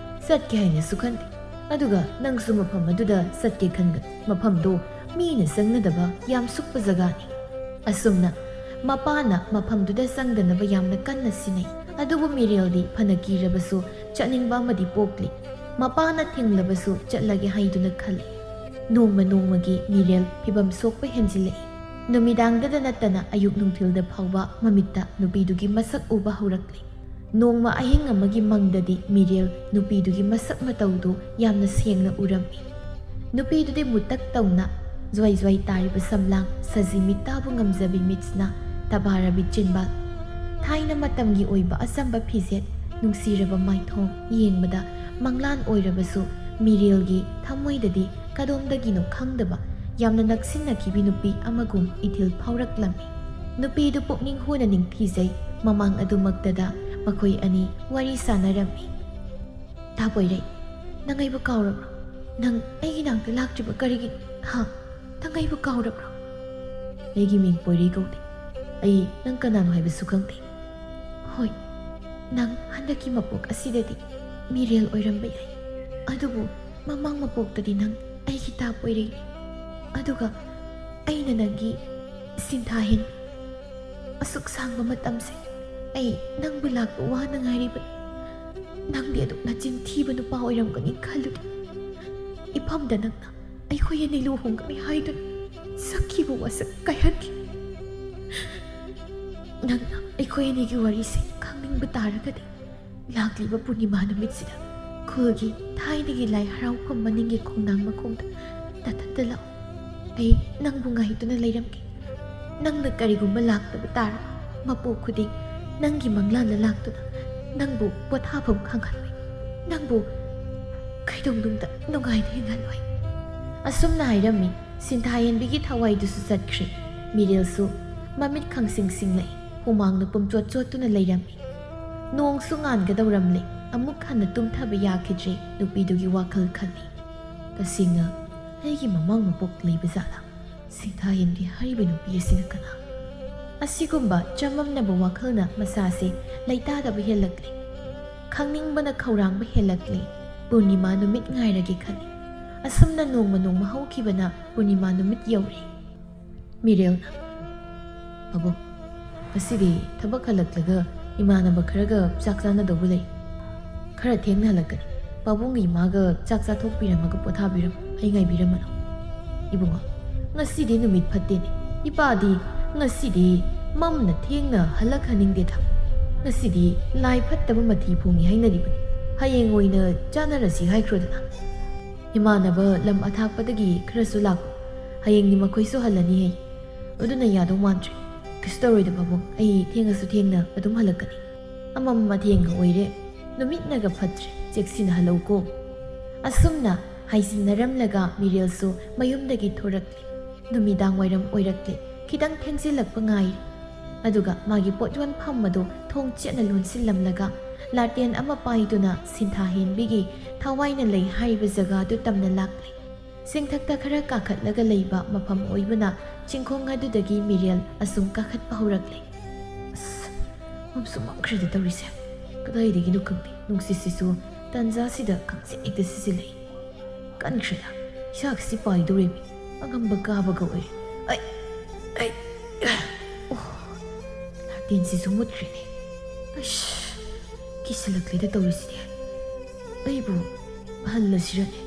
ꯆꯠꯀꯦ ꯍꯥꯏꯅꯁꯨ ꯈꯟꯗꯦ꯫ ꯑꯗꯨꯒ ꯅꯪꯁꯨ ꯃꯐꯝ ꯑꯗꯨꯗ ꯆꯠꯀꯦ khanganu. Mafamdo ꯃꯤꯅ ꯆꯪꯅꯗꯕ ꯌꯥꯝ ꯁꯨꯛꯄ ꯖꯒꯥꯅꯤ꯫ ꯑꯁꯨꯝꯅ ꯃꯄꯥꯅ ꯃꯐꯝꯗꯨꯗ ꯆꯪꯗꯅꯕ ꯌꯥꯝꯅ ꯀꯟꯅ ꯁꯤꯟꯅꯩ꯫ ꯑꯗꯨꯕꯨ ꯃꯤꯔꯦꯜꯗꯤ ꯐꯅ ꯀꯤꯔꯕꯁꯨ ꯆꯠꯅꯤꯡꯕ ꯑꯃꯗꯤ ꯄꯣꯛꯂꯤ꯫ ꯃꯄꯥꯅ ꯊꯤꯡꯂꯕꯁꯨ ꯆꯠꯂꯒꯦ ꯍꯥꯏꯗꯨꯅ ꯈꯜꯂꯤ꯫ ꯅꯣꯡꯃ ꯅꯣꯡꯃꯒꯤ ꯃꯤꯔꯦꯜ ꯐꯤꯕꯝ ꯁꯣꯛꯄ ꯍꯦꯟꯖꯤꯜꯂꯛꯏ꯫ ꯅꯨꯃꯤꯗꯥꯡꯗꯗ ꯅꯠꯇꯅ ꯑꯌꯨꯛ ꯅꯨꯡꯊꯤꯜꯗ ꯐꯥꯎꯕ ꯃꯃꯤꯠꯇ ꯅꯨꯄꯤꯗꯨꯒꯤ ꯃꯁꯛ ꯎꯕ ꯍꯧꯔꯛꯂꯤ꯫ ꯅꯣꯡꯃ ꯑꯍꯤꯡ ꯑꯃꯒꯤ ꯃꯪꯗꯗꯤ ꯃꯤꯔꯦꯜ ꯅꯨꯄꯤꯗꯨꯒꯤ ꯃꯁꯛ ꯃꯇꯧꯗꯨ ꯌꯥꯝꯅ ꯁꯦꯡꯅ ꯎꯔꯝꯃꯤ꯫ ꯅꯨꯄꯤꯗꯨꯗꯤ ꯃꯨꯇꯛ ꯇꯧꯅ ꯖ꯭ꯋꯥꯏ ꯖ꯭ꯋꯥꯏ ꯇꯥꯔꯤꯕ ꯁꯝꯂꯥꯡ, ꯁꯖꯤ ꯃꯤꯠꯇꯥꯕꯨ ꯉꯝꯖꯕꯤ ꯃꯤꯠꯁꯅ, ꯇꯕꯥꯔꯕꯤ ꯆꯤꯟꯕꯥꯜ, ꯊꯥꯏꯅ ꯃꯇꯝꯒꯤ ꯑꯣꯏꯕ ꯑꯆꯝꯕ ꯐꯤꯖꯦꯠ, ꯅꯨꯡꯁꯤꯔꯕ ꯃꯥꯏꯊꯣꯡ ꯌꯦꯡꯕꯗ ꯃꯪꯂꯥꯟ ꯑꯣꯏꯔꯕꯁꯨ ꯃꯤꯔꯦꯜꯒꯤ ꯊꯃꯣꯏꯗꯗꯤ ꯀꯗꯣꯝꯗꯒꯤꯅꯣ ꯈꯪꯗꯕ ꯌꯥꯝꯅ ꯅꯛꯁꯤꯟꯅꯈꯤꯕꯤ ꯅꯨꯄꯤ ꯑꯃꯒꯨꯝ ꯏꯊꯤꯜ ꯐꯥꯎꯔꯛꯂꯝꯃꯤ꯫ ꯅꯨꯄꯤꯗꯨ ꯄꯨꯛꯅꯤꯡ ꯍꯨꯅ ꯅꯤꯡꯊꯤꯖꯩ꯫ ꯃꯃꯥꯡ ꯑꯗꯨꯃꯛꯇꯗ ꯃꯈꯣꯏ ꯑꯅꯤ ꯋꯥꯔꯤ ꯁꯥꯟꯅꯔꯝꯃꯤ꯫ ꯇꯥ ꯄꯣꯏꯔꯩ, ꯅꯪ ꯑꯩꯕꯨ ꯀꯥꯎꯔꯕ꯭ꯔꯣ? ꯅꯪ ꯑꯩꯒꯤ ꯅꯥꯛꯇ ꯂꯥꯛꯇ꯭ꯔꯤꯕ ꯀꯔꯤꯒꯤꯅꯣ? ꯅꯪ ꯑꯩꯕꯨ ꯀꯥꯎꯔꯕ꯭ꯔꯣ? ꯑꯩꯒꯤ ꯃꯤꯡ ꯄꯣꯏꯔꯩ ꯀꯧꯗꯦ꯫ ꯑꯩ ꯅꯪ ꯀꯅꯥꯅꯣ ꯍꯥꯏꯕꯁꯨ ꯈꯪꯗꯦ꯫ ꯍꯣꯏ, ꯅꯪ ꯍꯟꯗꯛꯀꯤ ꯃꯄꯣꯛ ꯑꯁꯤꯗꯗꯤ ꯃꯤꯔꯦꯜ ꯑꯣꯏꯔꯝꯕ ꯌꯥꯏ꯫ ꯑꯗꯨꯕꯨ ꯃꯃꯥꯡ ꯃꯄꯣꯛꯇꯗꯤ ꯅꯪ ꯑꯩꯒꯤ ꯇꯥ ꯄꯣꯏꯔꯩꯅꯤ꯫ ꯑꯗꯨꯒ ꯑꯩꯅ ꯅꯪꯒꯤ ꯁꯤꯟꯊꯥꯍꯦꯟ꯫ ꯑꯁꯨꯛ ꯁꯥꯡꯕ ꯃꯇꯝꯁꯦ ꯑꯩ ꯅꯪꯕꯨ ꯂꯥꯛꯄ ꯋꯥꯅ ꯉꯥꯏꯔꯤꯕꯅꯤ꯫ ꯅꯪꯗꯤ ꯑꯗꯨꯛ ꯅꯆꯤꯟ ꯊꯤꯕ ꯅꯨꯄꯥ ꯑꯣꯏꯔꯝꯒꯅꯤ ꯈꯜꯂꯨꯗꯦ꯫ ꯏꯐꯝꯗ ꯅꯪꯅ ꯑꯩꯈꯣꯏ ꯑꯅꯤ ꯂꯨꯍꯣꯡꯒꯅꯤ ꯍꯥꯏꯗꯨꯅ ꯁꯛꯈꯤꯕ ꯋꯥꯁꯛ ꯀꯥꯏꯍꯟꯈꯤ꯫ ꯅꯪꯅ ꯑꯩꯈꯣꯏ ꯑꯅꯤꯒꯤ ꯋꯥꯔꯤꯁꯦ ꯈꯪꯅꯤꯡꯕ ꯇꯥꯔꯒꯗꯤ ꯂꯥꯛꯂꯤꯕ ꯄꯨꯔꯅꯤꯃꯥ ꯅꯨꯃꯤꯠꯁꯤꯗ ꯈꯨꯜꯒꯤ ꯊꯥꯏꯅꯒꯤ ꯂꯥꯏ ꯍꯔꯥꯎꯐꯝ ꯃꯅꯤꯡꯒꯤ ꯈꯣꯡꯅꯥꯡ ꯃꯈꯣꯡꯗ ꯇꯊꯠꯇ ꯂꯥꯛꯎ. ꯑꯩ ꯅꯪꯕꯨ ꯉꯥꯏꯗꯨꯅ ꯂꯩꯔꯝꯒꯦ. ꯅꯪꯅ ꯀꯔꯤꯒꯨꯝꯕ ꯂꯥꯛꯇꯕ ꯇꯥꯔꯕ ꯃꯄꯣꯛ ꯈꯨꯗꯤꯡ ꯅꯪꯒꯤ ꯃꯪꯂꯥꯟꯗ ꯂꯥꯛꯇꯨꯅ ꯅꯪꯕꯨ ꯄꯣꯊꯥꯐꯝ ꯈꯪꯍꯜꯂꯣꯏ. ꯅꯪꯕꯨ ꯀꯩꯗꯧꯅꯨꯡꯗ ꯅꯨꯡꯉꯥꯏꯅ ꯍꯤꯡꯍꯜꯂꯣꯏ. ꯑꯁꯨꯝꯅ ꯍꯥꯏꯔꯝꯃꯤ. ꯁꯤꯟꯊꯥꯌꯦꯟꯕꯤꯒꯤ ꯊꯋꯥꯏꯗꯨꯁꯨ ꯆꯠꯈ꯭ꯔꯦ. ꯃꯤꯔꯦꯜꯁꯨ ꯃꯃꯤꯠ ꯈꯪꯁꯤꯡ-ꯁꯤꯡꯂꯛꯏ. ꯍꯨꯃꯥꯡꯅ ꯄꯨꯝꯆꯣꯠ ꯆꯣꯠꯇꯨꯅ ꯂꯩꯔꯝꯃꯤ. ꯅꯣꯡꯁꯨ ꯉꯥꯟꯒꯗꯧꯔꯝꯂꯦ. ꯑꯃꯨꯛ ꯍꯟꯅ ꯇꯨꯝꯊꯕ ꯌꯥꯈꯤꯗ꯭ꯔꯦ. ꯅꯨꯄꯤꯗꯨꯒꯤ ꯋꯥꯈꯜ ꯈꯜꯂꯤ. ꯇꯁꯦꯡꯅ ꯑꯩꯒꯤ ꯃꯃꯥꯡ ꯃꯄꯣꯛ ꯂꯩꯕ ꯖꯥꯠꯂꯥ? ꯁꯤꯟꯊꯥꯌꯦꯟꯕꯤ ꯍꯥꯏꯔꯤꯕ ꯅꯨꯄꯤ ꯑꯁꯤꯅ ꯀꯅꯥ? ꯑꯁꯤꯒꯨꯝꯕ ꯆꯃꯝꯅꯕ ꯋꯥꯈꯜꯅ ꯃꯁꯥꯁꯦ ꯂꯩꯇꯥꯗꯕ ꯍꯦꯜꯂꯛꯂꯤ. ꯈꯪꯅꯤꯡꯕꯅ ꯈꯧꯔꯥꯡꯕ ꯍꯦꯜꯂꯛꯂꯤ. ꯄꯨꯔꯅꯤꯃꯥ ꯅꯨꯃꯤꯠ ꯉꯥꯏꯔꯒꯦ ꯈꯜꯂꯤ. ꯑꯁꯨꯝꯅ ꯅꯣꯡꯃ ꯅꯣꯡꯃ ꯍꯧꯈꯤꯕꯅ ꯄꯨꯔꯅꯤꯃꯥ ꯅꯨꯃꯤꯠ ꯌꯧꯔꯦ. ꯃꯤꯔꯦꯜꯅ, "ꯄꯥꯕꯨꯡ, ꯉꯁꯤꯗꯤ ꯊꯕꯛ ꯍꯜꯂꯛꯂꯒ ꯏꯃꯥꯟꯅꯕ ꯈꯔꯒ ꯆꯥꯛ ꯆꯥꯅꯗꯧꯕ ꯂꯩ. ꯈꯔ ꯊꯦꯡꯅ ꯍꯜꯂꯛꯀꯅꯤ. ꯄꯥꯕꯨꯡꯒ ꯏꯃꯥꯒ ꯆꯥꯛ ꯆꯥꯊꯣꯛꯄꯤꯔꯝꯃꯒ ꯄꯣꯊꯥꯕꯤꯔꯝꯃꯨ. ꯑꯩ ꯉꯥꯏꯕꯤꯔꯝꯃꯅꯨ." "ꯏꯕꯨꯡꯉꯣ, ꯉꯁꯤꯗꯤ ꯅꯨꯃꯤꯠ ꯐꯠꯇꯦꯅꯦ. ꯏꯄꯥꯗꯤ ꯉꯁꯤꯗꯤ ꯃꯝꯅ ꯊꯦꯡꯅ ꯍꯜꯂꯛꯍꯟꯅꯤꯡꯗꯦꯗ. ꯉꯁꯤꯗꯤ ꯂꯥꯏ ꯐꯠꯇꯕ ꯃꯊꯤ ꯐꯣꯡꯉꯤ ꯍꯥꯏꯅꯔꯤꯕꯅꯤ. ꯍꯌꯦꯡ ꯑꯣꯏꯅ ꯆꯥꯅꯔꯁꯤ ꯍꯥꯏꯈ꯭ꯔꯣꯗꯅ. ꯏꯃꯥꯟꯅꯕ ꯂꯝ ꯑꯊꯥꯞꯄꯗꯒꯤ ꯈꯔꯁꯨ ꯂꯥꯛꯄ. ꯍꯌꯦꯡꯗꯤ ꯃꯈꯣꯏꯁꯨ ꯍꯜꯂꯅꯤ ꯍꯥꯏ. ꯑꯗꯨꯅ ꯌꯥꯗꯧ ꯃꯥꯟꯗ꯭ꯔꯦ. ꯀꯩꯁꯨ ꯇꯧꯔꯣꯏꯗ ꯄꯥꯕꯨꯡ. ꯑꯩ ꯊꯦꯡꯉꯁꯨ ꯊꯦꯡꯅ ꯑꯗꯨꯝ ꯍꯜꯂꯛꯀꯅꯤ. ꯑꯃꯝ ꯑꯊꯦꯡꯒ ꯑꯣꯏꯔꯦ. ꯅꯨꯃꯤꯠꯅꯒ ꯐꯠꯇ꯭ꯔꯦ. ꯆꯦꯛꯁꯤꯟꯅ ꯍꯜꯂꯧꯀꯣ." ꯑꯁꯨꯝꯅ ꯍꯥꯏꯖꯤꯟꯅꯔꯝꯂꯒ ꯃꯤꯔꯦꯜꯁꯨ ꯃꯌꯨꯝꯗꯒꯤ ꯊꯣꯔꯛꯂꯤ. ꯅꯨꯃꯤꯗꯥꯡ ꯋꯥꯏꯔꯝ ꯑꯣꯏꯔꯛꯂꯤ. ꯈꯤꯇꯪ ꯊꯦꯡꯖꯤꯜꯂꯛꯄ ꯉꯥꯏꯔꯤ. ꯑꯗꯨꯒ ꯃꯥꯒꯤ ꯄꯣꯠ ꯌꯣꯟꯐꯝ ꯑꯗꯨ ꯊꯣꯡ ꯆꯦꯠꯅ ꯂꯣꯟꯁꯤꯜꯂꯝꯂꯒ ꯂꯥꯇꯦꯟ ꯑꯃ ꯄꯥꯏꯗꯨꯅ ꯁꯤꯟꯊꯥꯍꯦꯟꯕꯤꯒꯤ ꯊꯋꯥꯏꯅ ꯂꯩ ꯍꯥꯏꯔꯤꯕ ꯖꯒꯥꯗꯨ ꯇꯝꯅ ꯂꯥꯛꯂꯤ. ꯆꯤꯡꯊꯛꯇ ꯈꯔ ꯀꯥꯈꯠꯂꯒ ꯂꯩꯕ ꯃꯐꯝ ꯑꯣꯏꯕꯅ ꯆꯤꯡꯈꯣꯡ ꯑꯗꯨꯗꯒꯤ ꯃꯤꯔꯦꯜ ꯑꯁꯨꯝ ꯀꯥꯈꯠꯄ ꯍꯧꯔꯛꯂꯤ. ꯑꯁ, ꯃꯝꯁꯨ ꯃꯝꯈ꯭ꯔꯦꯗ ꯇꯧꯔꯤꯁꯦ. ꯀꯗꯥꯏꯗꯒꯤꯅꯣ ꯈꯪꯗꯦ. ꯅꯨꯡꯁꯤꯠꯁꯤꯁꯨ ꯇꯟꯖꯥꯁꯤꯗ ꯈꯪꯆꯤꯛ ꯍꯦꯛꯇ ꯁꯤꯖꯤꯜꯂꯛꯏ. ꯀꯟꯈ꯭ꯔꯦꯗ. ꯏꯁꯥꯒꯁꯤ ꯄꯥꯏꯗꯧꯔꯤꯃꯤ. ꯑꯉꯝꯕ ꯀꯥꯕꯒ ꯑꯣꯏꯔꯦ. ꯂꯥꯇꯦꯟꯁꯤꯁꯨ ꯃꯨꯠꯈ꯭ꯔꯦꯅꯦ. ꯑꯁ, ꯀꯤꯁꯤꯜꯂꯛꯂꯦꯗ ꯇꯧꯔꯤꯁꯤꯗꯤ. ꯑꯩꯕꯨ ꯍꯜꯂꯁꯤꯔꯅꯦ?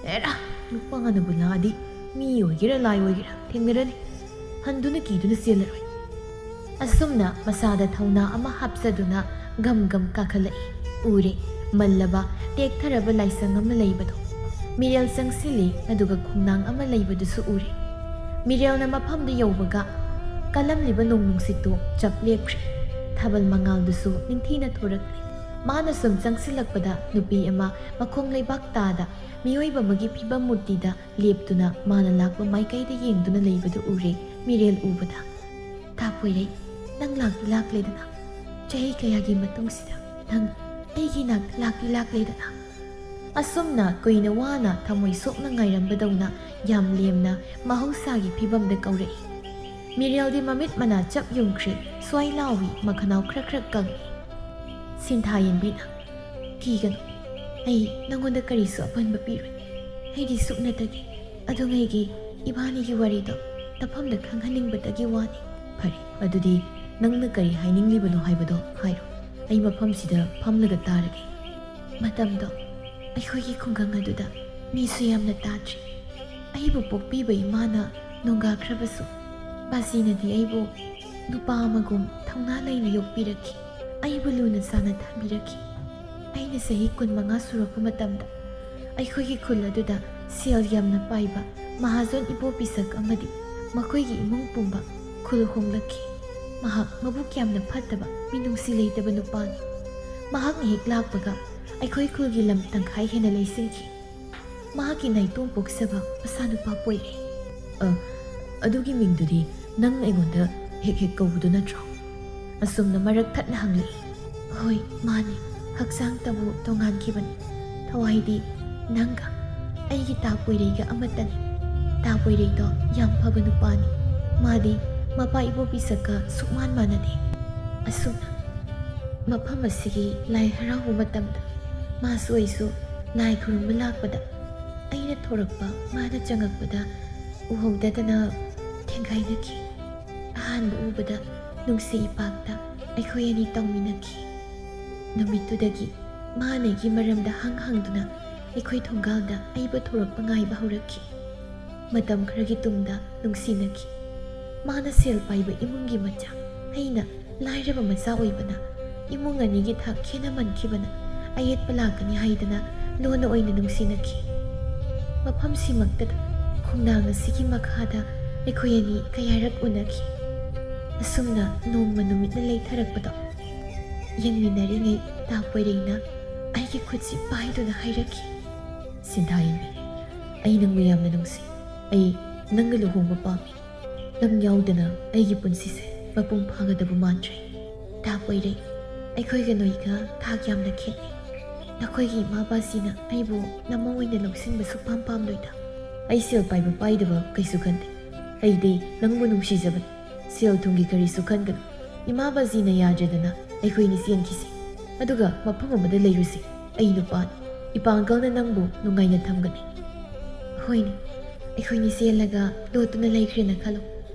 ꯑꯦꯔꯥ, ꯅꯨꯄꯥꯅꯕꯨ ꯂꯥꯛꯑꯗꯤ ꯃꯤ ꯑꯣꯏꯒꯦꯔꯥ ꯂꯥꯏ ꯑꯣꯏꯒꯦꯔꯥ ꯊꯦꯡꯅꯔꯅꯤ. ꯍꯟꯗꯨꯅ ꯀꯤꯗꯨꯅ ꯆꯦꯜꯂꯔꯣꯏ. ꯑꯁꯨꯝꯅ ꯃꯁꯥꯗ ꯊꯧꯅꯥ ꯑꯃ ꯍꯥꯞꯆꯗꯨꯅ ꯒꯝ ꯒꯝ ꯀꯥꯈꯠꯂꯛꯏ. ꯎꯔꯦ, ꯃꯜꯂꯕ ꯇꯦꯛꯊꯔꯕ ꯂꯥꯏꯁꯪ ꯑꯃ ꯂꯩꯕꯗꯣ. ꯃꯤꯔꯦꯜ ꯆꯪꯁꯤꯜꯂꯤ. ꯑꯗꯨꯒ ꯈꯣꯡꯅꯥꯡ ꯑꯃ ꯂꯩꯕꯗꯨꯁꯨ ꯎꯔꯦ. ꯃꯤꯔꯦꯜꯅ ꯃꯐꯝꯗ ꯌꯧꯕꯒ ꯀꯜꯂꯝꯂꯤꯕ ꯅꯣꯡ ꯅꯨꯡꯁꯤꯠꯇꯨ ꯆꯞ ꯂꯦꯞꯈ꯭ꯔꯦ. ꯊꯥꯕꯜ ꯃꯉꯥꯜꯗꯨꯁꯨ ꯅꯤꯡꯊꯤꯅ ꯊꯣꯔꯛꯂꯤ. ꯃꯥꯅ ꯁꯨꯝ ꯆꯪꯁꯤꯜꯂꯛꯄꯗ ꯅꯨꯄꯤ ꯑꯃ ꯃꯈꯣꯡ ꯂꯩꯕꯥꯛ ꯇꯥꯗ ꯃꯤꯑꯣꯏꯕ ꯑꯃꯒꯤ ꯐꯤꯕꯝ ꯃꯨꯔꯇꯤꯗ ꯂꯦꯞꯇꯨꯅ ꯃꯥꯅ ꯂꯥꯛꯄ ꯃꯥꯏꯀꯩꯗ ꯌꯦꯡꯗꯨꯅ ꯂꯩꯕꯗꯨ ꯎꯔꯦ. ꯃꯤꯔꯦꯜ ꯎꯕꯗ, "ꯇꯥ ꯄꯣꯏꯔꯩ, ꯅꯪ ꯂꯥꯛꯇꯤ ꯂꯥꯛꯂꯦꯗꯅ. ꯆꯍꯤ ꯀꯌꯥꯒꯤ ꯃꯇꯨꯡꯁꯤꯗ ꯅꯪ ꯑꯩꯒꯤ ꯅꯥꯛꯇ ꯂꯥꯛꯇꯤ ꯂꯥꯛꯂꯦꯗꯅ." ꯑꯁꯨꯝꯅ ꯀꯨꯏꯅ ꯋꯥꯅ ꯊꯃꯣꯏ ꯁꯣꯛꯅ ꯉꯥꯏꯔꯝꯕꯗꯧꯅ ꯌꯥꯝ ꯂꯦꯝꯅ ꯃꯍꯧꯁꯥꯒꯤ ꯐꯤꯕꯝꯗ ꯀꯧꯔꯛꯏ. ꯃꯤꯔꯦꯜꯗꯤ ꯃꯃꯤꯠ ꯃꯅꯥ ꯆꯞ ꯌꯨꯡꯈ꯭ꯔꯦ. ꯁ꯭ꯋꯥꯏ ꯂꯥꯎꯏ. ꯃꯈꯅꯥꯎ ꯈꯔ ꯈꯔ ꯀꯪꯏ. ꯁꯤꯟꯊꯥꯌꯦꯟꯕꯤꯅ, "ꯀꯤꯒꯅꯨ. ꯑꯩ ꯅꯪꯉꯣꯟꯗ ꯀꯔꯤꯁꯨ ꯑꯄꯟꯕ ꯄꯤꯔꯣꯏ. ꯑꯩꯗꯤ ꯁꯨꯞꯅꯇꯒꯤ ꯑꯗꯨꯉꯩꯒꯤ ꯏꯕꯥꯅꯤꯒꯤ ꯋꯥꯔꯤꯗꯣ ꯇꯞꯐꯝꯗ ꯈꯪꯍꯟꯅꯤꯡꯕꯗꯒꯤ ꯋꯥꯅꯤ." "ꯐꯔꯦ, ꯑꯗꯨꯗꯤ ꯅꯪꯅ ꯀꯔꯤ ꯍꯥꯏꯅꯤꯡꯂꯤꯕꯅꯣ ꯍꯥꯏꯕꯗꯣ ꯍꯥꯏꯔꯣ. ꯑꯩ ꯃꯐꯝꯁꯤꯗ ꯐꯝꯂꯒ ꯇꯥꯔꯒꯦ." "ꯃꯇꯝꯗꯣ ꯑꯩꯈꯣꯏꯒꯤ ꯈꯨꯡꯒꯪ ꯑꯗꯨꯗ ꯃꯤꯁꯨ ꯌꯥꯝꯅ ꯇꯥꯗ꯭ꯔꯤ. ꯑꯩꯕꯨ ꯄꯣꯛꯄꯤꯕ ꯏꯃꯥꯅ ꯅꯣꯡꯒꯥꯈ꯭ꯔꯕꯁꯨ ꯕꯥꯖꯤꯅꯗꯤ ꯑꯩꯕꯨ ꯅꯨꯄꯥ ꯑꯃꯒꯨꯝ ꯊꯧꯅꯥ ꯂꯩꯅ ꯌꯣꯛꯄꯤꯔꯛꯈꯤ. ꯑꯩꯕꯨ ꯂꯨꯅ ꯆꯥꯟꯅ ꯊꯝꯕꯤꯔꯛꯈꯤ. ꯑꯩꯅ ꯆꯍꯤ 15 ꯁꯨꯔꯛꯄ ꯃꯇꯝꯗ ꯑꯩꯈꯣꯏꯒꯤ ꯈꯨꯜ ꯑꯗꯨꯗ ꯁꯦꯜ ꯌꯥꯝꯅ ꯄꯥꯏꯕ ꯃꯍꯥꯖꯣꯟ ꯏꯕꯣꯄꯤꯁꯛ ꯑꯃꯗꯤ ꯃꯈꯣꯏꯒꯤ ꯏꯃꯨꯡ ꯄꯨꯝꯕ ꯈꯨꯜ ꯍꯣꯡꯂꯛꯈꯤ. ꯃꯍꯥꯛ ꯃꯕꯨꯛ ꯌꯥꯝꯅ ꯐꯠꯇꯕ ꯃꯤꯅꯨꯡꯁꯤ ꯂꯩꯇꯕ ꯅꯨꯄꯥꯅꯤ. ꯃꯍꯥꯛꯅ ꯍꯦꯛ ꯂꯥꯛꯄꯒ ꯑꯩꯈꯣꯏ ꯈꯨꯜꯒꯤ ꯂꯝ ꯇꯪꯈꯥꯏ ꯍꯦꯟꯅ ꯂꯩꯁꯤꯟꯈꯤ. ꯃꯍꯥꯛꯀꯤ ꯅꯥꯏꯇꯣꯝ ꯄꯣꯛꯆꯕ ꯃꯆꯥꯅꯨꯄꯥ ꯄꯣꯏꯔꯦ." "ꯑꯗꯨꯒꯤ ꯃꯤꯡꯗꯨꯗꯤ ꯅꯪꯅ ꯑꯩꯉꯣꯟꯗ ꯍꯦꯛ ꯍꯦꯛ ꯀꯧꯕꯗꯨ ꯅꯠꯇ꯭ꯔꯣ?" ꯑꯁꯨꯝꯅ ꯃꯔꯛ ꯊꯠꯅ ꯍꯪꯂꯛꯏ. "ꯍꯣꯏ, ꯃꯥꯅꯤ. ꯍꯛꯆꯥꯡꯇꯕꯨ ꯇꯣꯉꯥꯟꯈꯤꯕꯅꯤ. ꯊꯋꯥꯏꯗꯤ ꯅꯪꯒ ꯑꯩꯒꯤ ꯇꯥ ꯄꯣꯏꯔꯩꯒ ꯑꯃꯠꯇꯅꯤ. ꯇꯥ ꯄꯣꯏꯔꯩꯗꯣ ꯌꯥꯝ ꯐꯕ ꯅꯨꯄꯥꯅꯤ. ꯃꯥꯗꯤ ꯃꯄꯥ ꯏꯕꯣꯄꯤꯁꯛꯀ ꯁꯨꯛꯃꯥꯟ ꯃꯥꯟꯅꯗꯦ. ꯑꯁꯨꯝꯅ ꯃꯐꯝ ꯑꯁꯤꯒꯤ ꯂꯥꯏ ꯍꯔꯥꯎꯕ ꯃꯇꯝꯗ ꯃꯥꯁꯨ ꯑꯩꯁꯨ ꯂꯥꯏ ꯈꯨꯔꯨꯝꯕ ꯂꯥꯛꯄꯗ ꯑꯩꯅ ꯊꯣꯔꯛꯄ ꯃꯥꯅ ꯆꯪꯉꯛꯄꯗ ꯎꯍꯧꯗꯗꯅ ꯊꯦꯡꯒꯥꯏꯅꯈꯤ. ꯑꯍꯥꯟꯕ ꯎꯕꯗ ꯅꯨꯡꯁꯤ ꯏꯄꯥꯛꯇ ꯑꯩꯈꯣꯏ ꯑꯅꯤ ꯇꯧꯃꯤꯟꯅꯈꯤ. ꯅꯨꯃꯤꯠꯇꯨꯗꯒꯤ ꯃꯥꯅ ꯑꯩꯒꯤ ꯃꯔꯝꯗ ꯍꯪꯗꯨꯅ ꯑꯩꯈꯣꯏ ꯊꯣꯡꯒꯥꯜꯗ ꯑꯩꯕꯨ ꯊꯣꯔꯛꯄ ꯉꯥꯏꯕ ꯍꯧꯔꯛꯈꯤ. ꯃꯇꯝ ꯈꯔꯒꯤ ꯇꯨꯡꯗ ꯅꯨꯡꯁꯤꯅꯈꯤ. ꯃꯥꯅ ꯁꯦꯜ ꯄꯥꯏꯕ ꯏꯃꯨꯡꯒꯤ ꯃꯆꯥ, ꯑꯩꯅ ꯂꯥꯏꯔꯕ ꯃꯆꯥ ꯑꯣꯏꯕꯅ ꯏꯃꯨꯡ ꯑꯅꯤꯒꯤ ꯊꯥꯛ ꯈꯦꯟꯅꯃꯟꯈꯤꯕꯅ ꯑꯌꯦꯠꯄ ꯂꯥꯛꯀꯅꯤ ꯍꯥꯏꯗꯅ ꯂꯣꯟꯅ ꯑꯣꯏꯅ ꯅꯨꯡꯁꯤꯅꯈꯤ꯫ ꯃꯐꯝꯁꯤꯃꯛꯇꯗ ꯈꯣꯡꯅꯥꯡ ꯑꯁꯤꯒꯤ ꯃꯈꯥꯗ ꯑꯩꯈꯣꯏ ꯑꯅꯤ ꯀꯌꯥꯔꯛ ꯎꯅꯈꯤ꯫ ꯑꯁꯨꯝꯅ ꯅꯣꯡꯃ ꯅꯨꯃꯤꯠꯅ ꯂꯩꯊꯔꯛꯄꯗꯣ ꯌꯦꯡꯃꯤꯟꯅꯔꯤꯉꯩ ꯗꯥ ꯄꯣꯏꯔꯩꯅ ꯑꯩꯒꯤ ꯈꯨꯠꯁꯤ ꯄꯥꯏꯗꯨꯅ ꯍꯥꯏꯔꯛꯈꯤ, "ꯁꯤꯟꯊꯥꯌꯦꯡꯕꯤ, ꯑꯩ ꯅꯪꯕꯨ ꯌꯥꯝꯅ ꯅꯨꯡꯁꯤ꯫ ꯑꯩ ꯅꯪꯒ ꯂꯨꯍꯣꯡꯕ ꯄꯥꯝꯃꯤ꯫ ꯅꯪ ꯌꯥꯎꯗꯅ ꯑꯩꯒꯤ ꯄꯨꯟꯁꯤꯁꯦ ꯃꯄꯨꯡ ꯐꯥꯒꯗꯕ ꯃꯥꯟꯗ꯭ꯔꯦ꯫ ꯗꯥ ꯄꯣꯏꯔꯩ, ꯑꯩꯈꯣꯏꯒ ꯅꯣꯏꯒ ꯊꯥꯛ ꯌꯥꯝꯅ ꯈꯦꯠꯅꯩ꯫ ꯅꯈꯣꯏꯒꯤ ꯏꯃꯥ ꯕꯥꯁꯤꯅ ꯑꯩꯕꯨ ꯅꯃꯧ ꯑꯣꯏꯅ ꯂꯧꯁꯤꯟꯕ ꯁꯨꯛꯄꯥꯝ ꯄꯥꯝꯂꯣꯏꯗ꯫ ꯑꯩ ꯁꯦꯜ ꯄꯥꯏꯕ ꯄꯥꯏꯗꯕ ꯀꯩꯁꯨ ꯈꯟꯗꯦ꯫ ꯑꯩꯗꯤ ꯅꯪꯕꯨ ꯅꯨꯡꯁꯤꯖꯕꯅꯤ꯫ ꯁꯦꯜ ꯊꯨꯝꯒꯤ ꯀꯔꯤꯁꯨ ꯈꯟꯒꯅꯨ꯫ ꯏꯃꯥ ꯕꯥꯖꯤꯅ ꯌꯥꯗ꯭ꯔꯦꯗꯅ ꯑꯩꯈꯣꯏꯅꯤ ꯆꯦꯟꯈꯤꯁꯤ, ꯑꯗꯨꯒ ꯃꯐꯝ ꯑꯃꯗ ꯂꯩꯔꯨꯁꯤ꯫ ꯑꯩ ꯅꯨꯄꯥꯅꯤ, ꯏꯄꯥꯡꯒꯜꯅ ꯅꯪꯕꯨ ꯅꯨꯡꯉꯥꯏꯅ ꯊꯝꯒꯅꯤ꯫ ꯍꯣꯏꯅꯦ, ꯑꯩꯈꯣꯏꯅꯤ ꯆꯦꯜꯂꯒ ꯂꯣꯠꯇꯨꯅ ꯂꯩꯈ꯭ꯔꯦꯅ ꯈꯜꯂꯣ꯫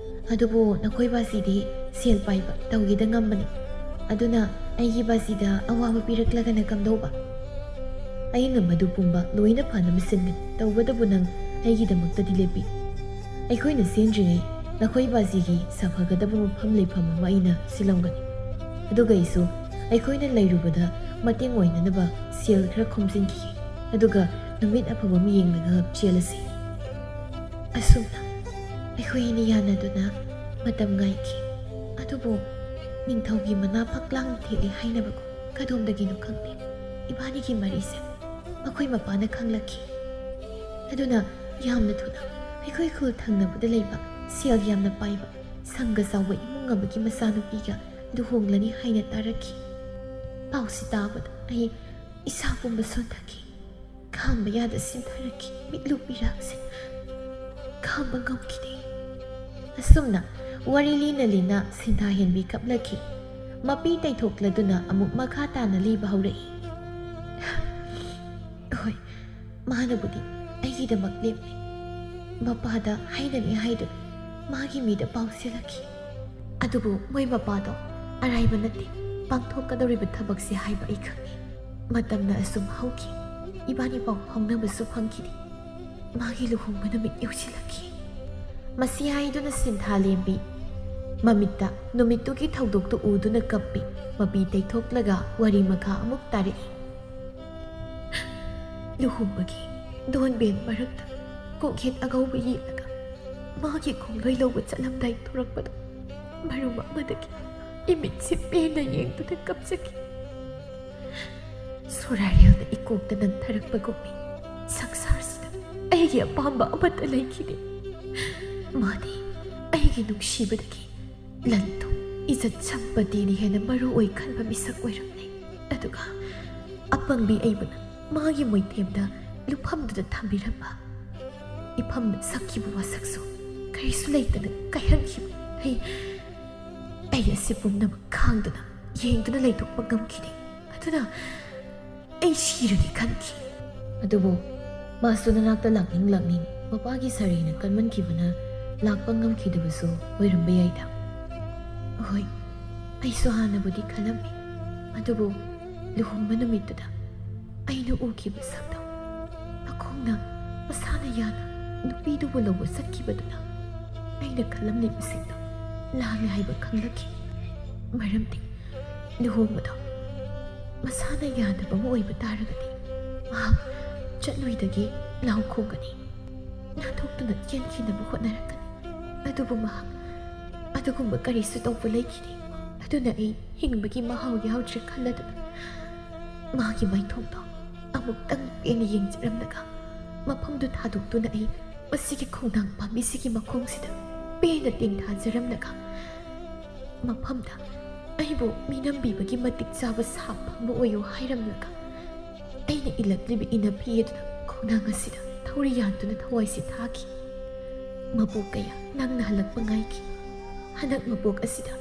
ꯑꯗꯨꯕꯨ ꯅꯈꯣꯏ ꯕꯥꯁꯤꯗꯤ ꯁꯦꯜ ꯄꯥꯏꯕ ꯇꯧꯒꯦꯗ ꯉꯝꯕꯅꯤ꯫ ꯑꯗꯨꯅ ꯑꯩꯒꯤ ꯕꯥꯁꯤꯗ ꯑꯋꯥꯕ ꯄꯤꯔꯛꯂꯒꯅ ꯀꯝꯗꯧꯕ? ꯑꯩꯅ ꯃꯗꯨ ꯄꯨꯝꯕ ꯂꯣꯏꯅ ꯐꯅꯕ ꯁꯤꯟꯒꯅꯤ꯫ ꯇꯧꯕꯇꯕꯨ ꯅꯪ ꯑꯩꯒꯤꯗꯃꯛꯇꯗꯤ ꯂꯦꯞꯄꯤ꯫ ꯑꯩꯈꯣꯏꯅ ꯆꯦꯟꯗ꯭ꯔꯤꯉꯩ ꯅꯈꯣꯏ ꯕꯥꯖꯤꯒꯤ ꯁꯥꯐꯒꯗꯕ ꯃꯐꯝ ꯂꯩꯐꯝ ꯑꯃ ꯑꯩꯅ ꯁꯤꯜꯂꯝꯒꯅꯤ꯫ ꯑꯗꯨꯒ ꯑꯩꯁꯨ ꯑꯩꯈꯣꯏꯅ ꯂꯩꯔꯨꯕꯗ ꯃꯇꯦꯡ ꯑꯣꯏꯅꯅꯕ ꯁꯦꯜ ꯈꯔ ꯈꯣꯝꯖꯤꯟꯈꯤꯒꯦ꯫ ꯑꯗꯨꯒ ꯅꯨꯃꯤꯠ ꯑꯐꯕ ꯑꯃ ꯌꯦꯡꯂꯒ ꯆꯦꯜꯂꯁꯤ꯫ ꯑꯁꯨꯝꯅ ꯑꯩꯈꯣꯏ ꯑꯅꯤ ꯌꯥꯅꯗꯨꯅ ꯃꯇꯝ ꯉꯥꯏꯈꯤ꯫ ꯑꯗꯨꯕꯨ ꯅꯤꯡꯊꯧꯒꯤ ꯃꯅꯥ ꯐꯛꯂꯥꯡ ꯊꯦꯛꯂꯦ ꯍꯥꯏꯅꯕꯀꯣ ꯀꯗꯣꯝꯗꯒꯤꯅꯣ ꯈꯪꯗꯦ ꯏꯕꯥꯅꯤꯒꯤ ꯃꯔꯤꯁꯦ ꯃꯈꯣꯏ ꯃꯄꯥꯅ ꯈꯪꯂꯛꯈꯤ꯫ ꯑꯗꯨꯅ ꯌꯥꯝꯅ ꯊꯨꯅ ꯑꯩꯈꯣꯏ ꯈꯨꯜ ꯊꯪꯅꯕꯗ ꯂꯩꯕ ꯁꯦꯜ ꯌꯥꯝꯅ ꯄꯥꯏꯕ ꯁꯪꯒ ꯆꯥꯎꯕ ꯏꯃꯨꯡ ꯑꯃꯒꯤ ꯃꯆꯥꯅꯨꯄꯤꯒ ꯂꯨꯍꯣꯡꯂꯅꯤ ꯍꯥꯏꯅ ꯇꯥꯔꯛꯈꯤ꯫ ꯄꯥꯎꯁꯤ ꯇꯥꯕꯗ ꯑꯩ ꯏꯁꯥ ꯄꯨꯝꯕ ꯁꯣꯟꯊꯈꯤ꯫ ꯈꯥꯝꯕ ꯌꯥꯗ ꯁꯤꯟꯊꯔꯛꯈꯤ꯫ ꯃꯤꯠꯂꯨ ꯄꯤꯔꯥꯡꯁꯦ ꯈꯥꯝꯕ ꯉꯝꯈꯤꯗꯦ꯫ ꯑꯁꯨꯝꯅ ꯋꯥꯔꯤ ꯂꯤꯅ ꯂꯤꯅ ꯁꯤꯟꯊꯥꯍꯦꯟꯕꯤ ꯀꯞꯂꯛꯈꯤ꯫ ꯃꯄꯤ ꯇꯩꯊꯣꯛꯂꯗꯨꯅ ꯑꯃꯨꯛ ꯃꯈꯥ ꯇꯥꯅ ꯂꯤꯕ ꯍꯧꯔꯛꯏ꯫ ꯍꯣꯏ, ꯃꯥꯅꯕꯨꯗꯤ ꯑꯩꯒꯤꯗꯃꯛ ꯂꯦꯞꯂꯦ꯫ ꯃꯄꯥꯗ ꯍꯥꯏꯅꯅꯤ ꯍꯥꯏꯗꯨꯅ ꯃꯥꯒꯤ ꯃꯤꯗ ꯄꯥꯎ ꯆꯦꯜꯂꯛꯈꯤ꯫ ꯑꯗꯨꯕꯨ ꯃꯣꯏ ꯃꯄꯥꯗꯣ ꯑꯔꯥꯏꯕ ꯅꯠꯇꯦ꯫ ꯄꯥꯡꯊꯣꯛꯀꯗꯧꯔꯤꯕ ꯊꯕꯛꯁꯦ ꯍꯥꯏꯕ ꯑꯩ ꯈꯪꯉꯤ꯫ ꯃꯇꯝꯅ ꯑꯁꯨꯝ ꯍꯧꯈꯤ꯫ ꯏꯕꯥꯅꯤ ꯄꯥꯎ ꯐꯥꯎꯅꯕꯁꯨ ꯐꯪꯈꯤꯗꯦ꯫ ꯃꯥꯒꯤ ꯂꯨꯍꯣꯡꯕ ꯅꯨꯃꯤꯠ ꯌꯧꯁꯤꯜꯂꯛꯈꯤ꯫ ꯃꯁꯤ ꯍꯥꯏꯗꯨꯅ ꯁꯤꯟꯊꯥꯂꯦꯝꯕꯤ ꯃꯃꯤꯠꯇ ꯅꯨꯃꯤꯠꯇꯨꯒꯤ ꯊꯧꯗꯣꯛꯇꯨ ꯎꯗꯨꯅ ꯀꯞꯄꯤ꯫ ꯃꯄꯤ ꯇꯩꯊꯣꯛꯂꯒ ꯋꯥꯔꯤ ꯃꯈꯥ ꯑꯃꯨꯛ ꯇꯥꯔꯛꯏ꯫ ꯂꯨꯍꯣꯡꯕꯒꯤ ꯗꯣꯟꯕꯦꯟ ꯃꯔꯛꯇ ꯀꯣꯛꯌꯦꯠ ꯑꯉꯧꯕ ꯌꯦꯛꯂꯒ ꯃꯥꯒꯤ ꯈꯣꯡꯂꯣꯏ ꯂꯧꯕ ꯆꯠꯂꯝꯗꯥꯏ ꯊꯣꯔꯛꯄꯗꯣ ꯃꯔꯨꯝ ꯑꯃꯗꯒꯤ ꯏꯃꯤꯠꯁꯤ ꯄꯦꯟꯅ ꯌꯦꯡꯗꯨꯅ ꯀꯞꯆꯈꯤ꯫ ꯁꯣꯔꯥꯔꯦꯜꯗ ꯏꯀꯣꯛꯇ ꯅꯟꯊꯔꯛꯄꯒꯨꯝꯅꯤ ꯁꯪꯁꯥꯔꯁꯤꯗ ꯑꯩꯒꯤ ꯑꯄꯥꯝꯕ ꯑꯃꯠꯇ ꯂꯩꯈꯤꯗꯦ꯫ ꯃꯥꯗꯤ ꯑꯩꯒꯤ ꯅꯨꯡꯁꯤꯕꯗꯒꯤ ꯂꯟ-ꯊꯨꯝ, ꯏꯖꯠ ꯁꯝꯄꯇꯤꯅ ꯍꯦꯟꯅ ꯃꯔꯨ ꯑꯣꯏ ꯈꯟꯕ ꯃꯤꯁꯛ ꯑꯣꯏꯔꯝꯂꯦ꯫ ꯑꯗꯨꯒ ꯑꯄꯪꯕꯤ ꯑꯩꯕꯨꯅ ꯃꯥꯒꯤ ꯃꯣꯏꯊꯦꯝꯗ ꯂꯨꯐꯝꯗꯨꯗ ꯊꯝꯕꯤꯔꯝꯕ ꯏꯐꯝꯗ ꯁꯛꯈꯤꯕ ꯋꯥꯁꯛꯁꯨ ꯀꯔꯤꯁꯨ ꯂꯩꯇꯅ ꯀꯥꯏꯍꯟꯈꯤꯕ ꯑꯩ ꯑꯁꯤ ꯄꯨꯝꯅꯃꯛ ꯈꯥꯡꯗꯨꯅ ꯌꯦꯡꯗꯨꯅ ꯂꯩꯊꯣꯛꯄ ꯉꯝꯈꯤꯗꯦ꯫ ꯑꯗꯨꯅ ꯑꯩ ꯁꯤꯔꯒꯦ ꯈꯟꯈꯤ꯫ ꯑꯗꯨꯕꯨ ꯃꯥꯁꯨ ꯅꯅꯥꯛꯇ ꯂꯥꯛꯅꯤꯡ ꯃꯄꯥꯒꯤ ꯁꯔꯩꯅ ꯀꯟꯃꯟꯈꯤꯕꯅ ꯂꯥꯛꯄ ꯉꯝꯈꯤꯗꯕꯁꯨ ꯑꯣꯏꯔꯝꯕ ꯌꯥꯏꯗ꯫ ꯍꯣꯏ, ꯑꯩꯁꯨ ꯍꯥꯟꯅꯕꯨꯗꯤ ꯈꯜꯂꯝꯃꯤ꯫ ꯑꯗꯨꯕꯨ ꯂꯨꯍꯣꯡꯕ ꯅꯨꯃꯤꯠꯇꯨꯗ ꯑꯩꯅ ꯎꯈꯤꯕ ꯁꯛꯇꯝ, ꯃꯈꯣꯡꯅ ꯃꯁꯥꯅ ꯌꯥꯅ ꯅꯨꯄꯤꯗꯨꯕꯨ ꯂꯧꯕ ꯆꯠꯈꯤꯕꯗꯨꯅ ꯑꯩꯅ ꯈꯜꯂꯝꯂꯤꯕꯁꯤꯡꯗꯣ ꯂꯥꯜꯂꯦ ꯍꯥꯏꯕ ꯈꯪꯂꯛꯈꯤ꯫ ꯃꯔꯝꯗꯤ ꯂꯨꯍꯣꯡꯕꯗꯣ ꯃꯁꯥꯅ ꯌꯥꯗꯕ ꯑꯃ ꯑꯣꯏꯕ ꯇꯥꯔꯒꯗꯤ ꯃꯍꯥꯛ ꯆꯠꯂꯣꯏꯗꯒꯤ ꯂꯥꯎ ꯈꯣꯡꯒꯅꯤ, ꯅꯥꯟꯊꯣꯛꯇꯨꯅ ꯆꯦꯟꯈꯤꯅꯕ ꯍꯣꯠꯅꯔꯛꯀꯅꯤ꯫ ꯑꯗꯨꯕꯨ ꯃꯍꯥꯛ ꯑꯗꯨꯒꯨꯝꯕ ꯀꯔꯤꯁꯨ ꯇꯧꯕ ꯂꯩꯈꯤꯗꯦ꯫ ꯑꯗꯨꯅ ꯑꯩ ꯍꯤꯡꯕꯒꯤ ꯃꯍꯥꯎ ꯌꯥꯎꯗ꯭ꯔꯦ ꯈꯜꯂꯗꯨꯅ ꯃꯥꯒꯤ ꯃꯥꯏꯊꯣꯡꯗꯣ ꯑꯃꯨꯛꯇꯪ ꯄꯦꯟꯅ ꯌꯦꯡꯖꯔꯝꯂꯒ ꯃꯐꯝꯗꯨ ꯊꯥꯗꯣꯛꯇꯨꯅ ꯑꯩ ꯃꯁꯤꯒꯤ ꯈꯣꯡꯅꯥꯡ ꯄꯥꯝꯕꯤꯁꯤꯒꯤ ꯃꯈꯣꯡꯁꯤꯗ ꯄꯦꯟꯅ ꯇꯦꯡꯊꯥꯖꯔꯝꯂꯒ ꯃꯐꯝꯗ ꯑꯩꯕꯨ ꯃꯤꯅꯝꯕꯤꯕꯒꯤ ꯃꯇꯤꯛ ꯆꯥꯕ ꯁꯥ ꯐꯪꯕ ꯑꯣꯏꯌꯨ ꯍꯥꯏꯔꯝꯂꯒ ꯑꯩꯅ ꯏꯜꯂꯛꯂꯤꯕ ꯏꯟꯅꯐꯤ ꯑꯗꯨꯅ ꯈꯣꯡꯅꯥꯡ ꯑꯁꯤꯗ ꯊꯧꯔꯤ ꯌꯥꯟꯗꯨꯅ ꯊꯋꯥꯏꯁꯤ ꯊꯥꯈꯤ꯫ ꯃꯄꯣꯛ ꯀꯌꯥ ꯅꯪꯅ ꯍꯜꯂꯛꯄ ꯉꯥꯏꯈꯤ꯫ ꯍꯟꯗꯛ ꯃꯄꯣꯛ ꯑꯁꯤꯗ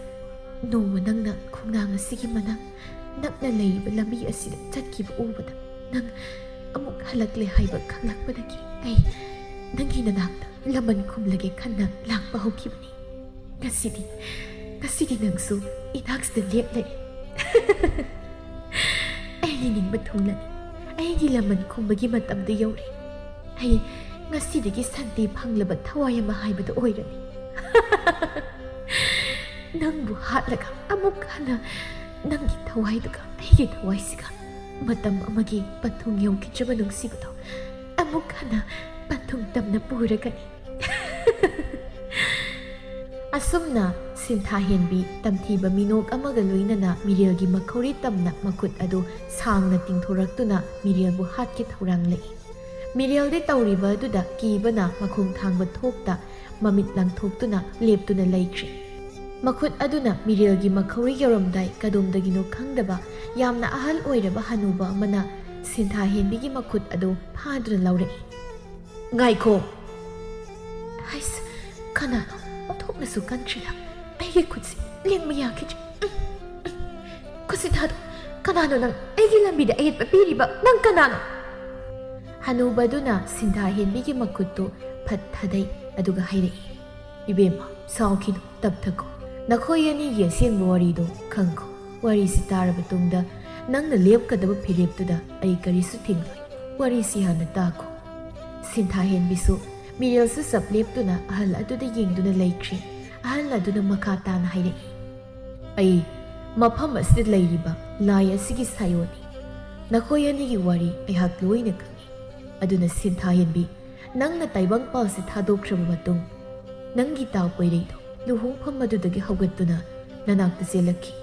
ꯅꯣꯡꯃ ꯅꯪꯅ ꯈꯣꯡꯅꯥꯡ ꯑꯁꯤꯒꯤ ꯃꯅꯥꯛ ꯅꯛꯅ ꯂꯩꯔꯤꯕ ꯂꯝꯕꯤ ꯑꯁꯤꯗ ꯆꯠꯈꯤꯕ ꯎꯕꯗ ꯅꯪ ꯑꯃꯨꯛ ꯍꯜꯂꯛꯂꯦ ꯍꯥꯏꯕ ꯈꯪꯂꯛꯄꯗꯒꯤ ꯑꯩ ꯅꯪꯒꯤ ꯅꯅꯥꯛꯇ ꯂꯃꯟ ꯈꯨꯝꯂꯒꯦ ꯈꯟꯅ ꯂꯥꯛꯄ ꯍꯧꯈꯤꯕꯅꯤ꯫ ꯉꯁꯤꯗꯤ ꯅꯪꯁꯨ ꯏꯅꯥꯛꯁꯤꯗ ꯂꯦꯞꯂꯦ꯫ ꯑꯩꯒꯤ ꯅꯤꯡꯕ ꯊꯨꯡꯂꯅꯤ꯫ ꯑꯩꯒꯤ ꯂꯃꯟ ꯈꯨꯝꯕꯒꯤ ꯃꯇꯝꯗ ꯌꯧꯔꯦ꯫ ꯑꯩ ꯉꯁꯤꯗꯒꯤ ꯁꯟꯇꯤ ꯐꯪꯂꯕ ꯊꯋꯥꯏ ꯑꯃ ꯍꯥꯏꯕꯗꯨ ꯑꯣꯏꯔꯅꯤ꯫ ꯅꯪꯕꯨ ꯍꯥꯠꯂꯒ ꯑꯃꯨꯛ ꯍꯟꯅ ꯅꯪꯒꯤ ꯊꯋꯥꯏꯗꯨꯒ ꯑꯩꯒꯤ ꯊꯋꯥꯏꯁꯤꯒ matam amagi pathung yongkichaba nungsibado amuk hana pathung tamna puragani. Asumna Sintha Henbi tamthiba minok amaga loinana Mirielgi makhori tamna makut adu sangna tingthoraktuna Mirielbu hatki thorang lei. Miriel de tauriba aduda kibana makhung thangba thokta mamit langthoktuna leptuna leikri. Makut aduna Mirielgi makhori yaramdai kadomdagino khangdaba yamna ahal oiraba hanuba amana Sintha Henbigi makut adu phaduna laurei. Ngaikho hais kanano thoknasu kantrida aigi khutsi lengma yakich. Kusithado kanano nang aigi lambida ayet papiriba nang kanano. Hanubaduna Sintha Henbigi makutto phat thadai aduga hairei. Ibema saukino tapthako. Nakhoi ani gi asengba warido khangko. Wari si taraba tungda nangna lepkadaba phireptuda ai karisu thingloi. Wari si hana tako. Sintha Henbisu Miriel su sap leptuna ahal aduda yengduna leikri. Ahal aduna makha tana hairei. Ai mafam asid leiriba lai asigi sayoni. Nakhoi ani gi wari ai hak loina khangi. Aduna Sintha Henbi nangna taibang pause thadokhraba matung nangi taw poireido luhungpham adudagi haugattuna nanakta selakhi.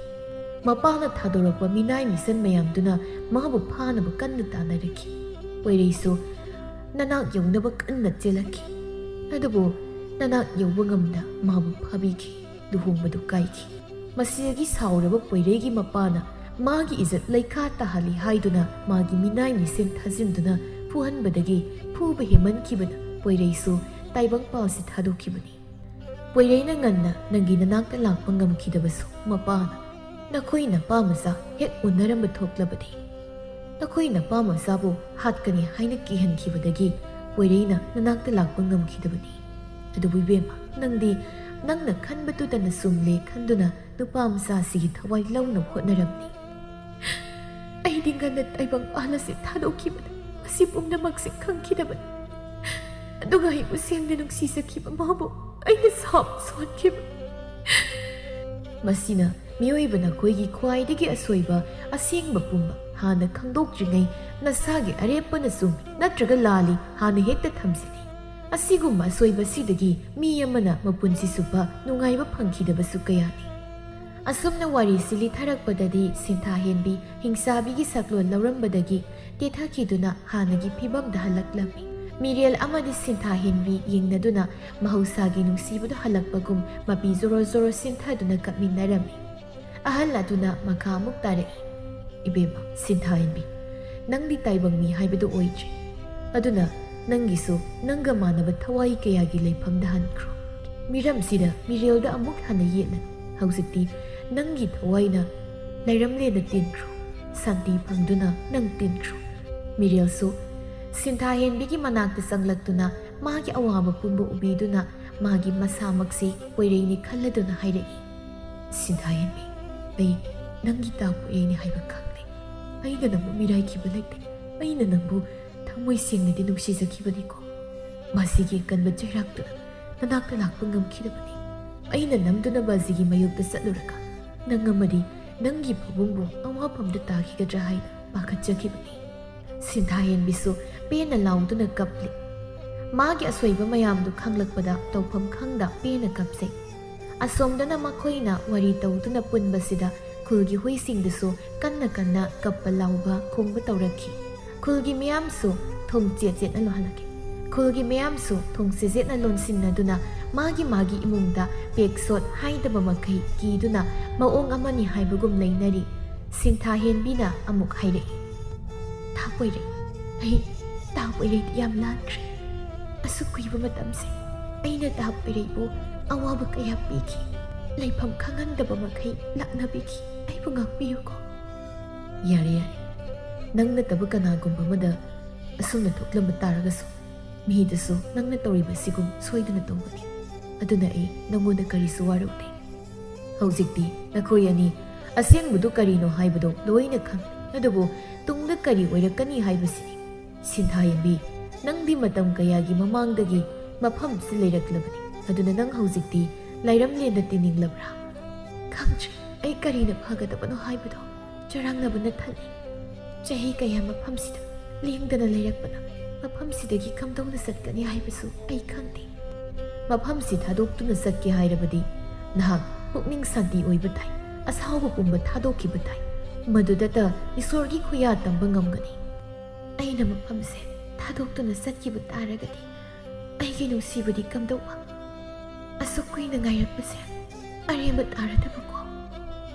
Mapana thadorapwa minai misan mayamduna mabu phanaba kanna tanarakhi. Poireisu nanak yongnaba kanna chelakhi. Adubu nanak yongba ngamda mabu phabikhi luhungbadu kaikhi. Masiyagi sauraba poireigi mapana magi izat leikha tahali haiduna magi minai misen thazimduna puhanbadagi puba himankibana poireisu taibang pause thadokibani. Poireina nganna nangi nanakta lakpa ngamkidabasu mapana nakhoi napa masa hek unaramba thoklabadi. Nakhoi napa masabu hatkani haina kihankibadagi poireina nanakta lakpa ngamkidabani. Adubu ibema nangdi nangna khanbatudana sumle khanduna nupa masa sigi thawai launa hotnaramni. Aidi nganna taibang palase thadokibada asi pumnamakse khangkidabani. Aduga hibu sengna nungsisakhiba mabu aina sap sonkiba. Masina miyoibana koigi khwaidagi asoiba asengba pumba hana khangdokdringai nasagi arepana sumi natraga lali hana hekta thamsini. Asigumba asoiba sidagi mi amana mapunsi suba nungaiba phangkhidabasu kayani. Asumna wari sili tharakpadadi Sintha Henbi hingsabigi saklon laurambadagi tethakiduna hanagi phibamda halaklami. Miriel amadi Sintha Henbi yengnaduna mahausagi nungsibuda halakpagum mapi zoro zoro sinthaduna kapminarami. Ahal aduna makha amuk tarei. Ibema Sintha Henbi nangdi taibang mi haibadu oidre. Aduna nangisu nangga manaba thawai kayagi leifamda hankro. Miramsida Mirielda amuk hana yetna. Hauzikti nangi thawaina lairamleda tinkro. Santi phangduna nang tinkro. Miriel su Sintha Henbigi manakta sanglaktuna magi awaba pumba ubiduna magi masamakse poireini khalladuna hairei. Sintha Henbi ai nangi tapu eini haiba khangde. Aina nambu mirai kiba lekte. Aina nambu thamoi sengnadi nungsizakibani ko. Masigi kanba chairakta nanakta lakpa ngamkhidabani. Aina namduna bazigi mayukta satluraka nangamadi nangi pabungbu awapamda takhigadra haina pakhatjakibani. Sintha Henbisu pena lauduna kapli. Magi asoiba mayamdu khanglakpada tawpham khangda pena kapsei. Asomdana makhoina wari tawduna punbasida khulgi huisingdasu kanna kanna kappa lauba khongba tawrakhi. Khulgi miyamsu thong chet na lohalaki. Khulgi miyamsu thong sejet na lonsinnaduna magi magi imungda peksot haidaba makai kiduna maong amani haibagum leinari. Sintha Henbina amuk hairei. Tapoire ai tapoire yam lankre. Asukkuiba matamse aina tapoire bu awaba kaya piki leifam khangandaba makai laknabiki aibu ngakpiyuko. Yare yare nangna tabu kanagumba mada asumna thoklamba taragasu mihidasu nangna tawriba sigum soiduna tawbani. Aduna ai nangonda karisu waraude. Hauzikti nakhoi ani asengbudu karino haibado loina khang. Adubu tungda kari oirakani haibasini. Sintha Henbi nangdi matam kayagi mamangdagi mafam se leiraklabani. Aduna nang hauzikti lairamlenda tininglabra. Khangtre ai karina phagadabano haibado charangnabana thali. ꯆꯍꯤ ꯀꯌꯥ ꯃꯐꯝꯁꯤꯗ ꯂꯦꯡꯗꯅ ꯂꯩꯔꯛꯄꯅ ꯃꯐꯝꯁꯤꯗꯒꯤ ꯀꯝꯗꯧꯅ ꯆꯠꯀꯅꯤ ꯍꯥꯏꯕꯁꯨ ꯑꯩ ꯈꯪꯗꯦ꯫ ꯃꯐꯝꯁꯤ ꯊꯥꯗꯣꯛꯇꯨꯅ ꯆꯠꯀꯦ ꯍꯥꯏꯔꯕꯗꯤ ꯅꯍꯥꯛ ꯄꯨꯛꯅꯤꯡ ꯁꯥꯟꯇꯤ ꯑꯣꯏꯕ ꯇꯥꯏ, ꯑꯁꯥꯎꯕ ꯄꯨꯝꯕ ꯊꯥꯗꯣꯛꯈꯤꯕ ꯇꯥꯏ, ꯃꯗꯨꯗꯇ ꯏꯁꯣꯔꯒꯤ ꯈꯨꯌꯥ ꯇꯝꯕ ꯉꯝꯒꯅꯤ꯫ ꯑꯩꯅ ꯃꯐꯝꯁꯦ ꯊꯥꯗꯣꯛꯇꯨꯅ ꯆꯠꯈꯤꯕ ꯇꯥꯔꯒꯗꯤ ꯑꯩꯒꯤ ꯅꯨꯡꯁꯤꯕꯗꯤ ꯀꯝꯗꯧꯕ? ꯑꯁꯨꯛ ꯀꯨꯏꯅ ꯉꯥꯏꯔꯛꯄꯁꯦ ꯑꯔꯦꯝꯕ ꯇꯥꯔꯗꯕꯀꯣ?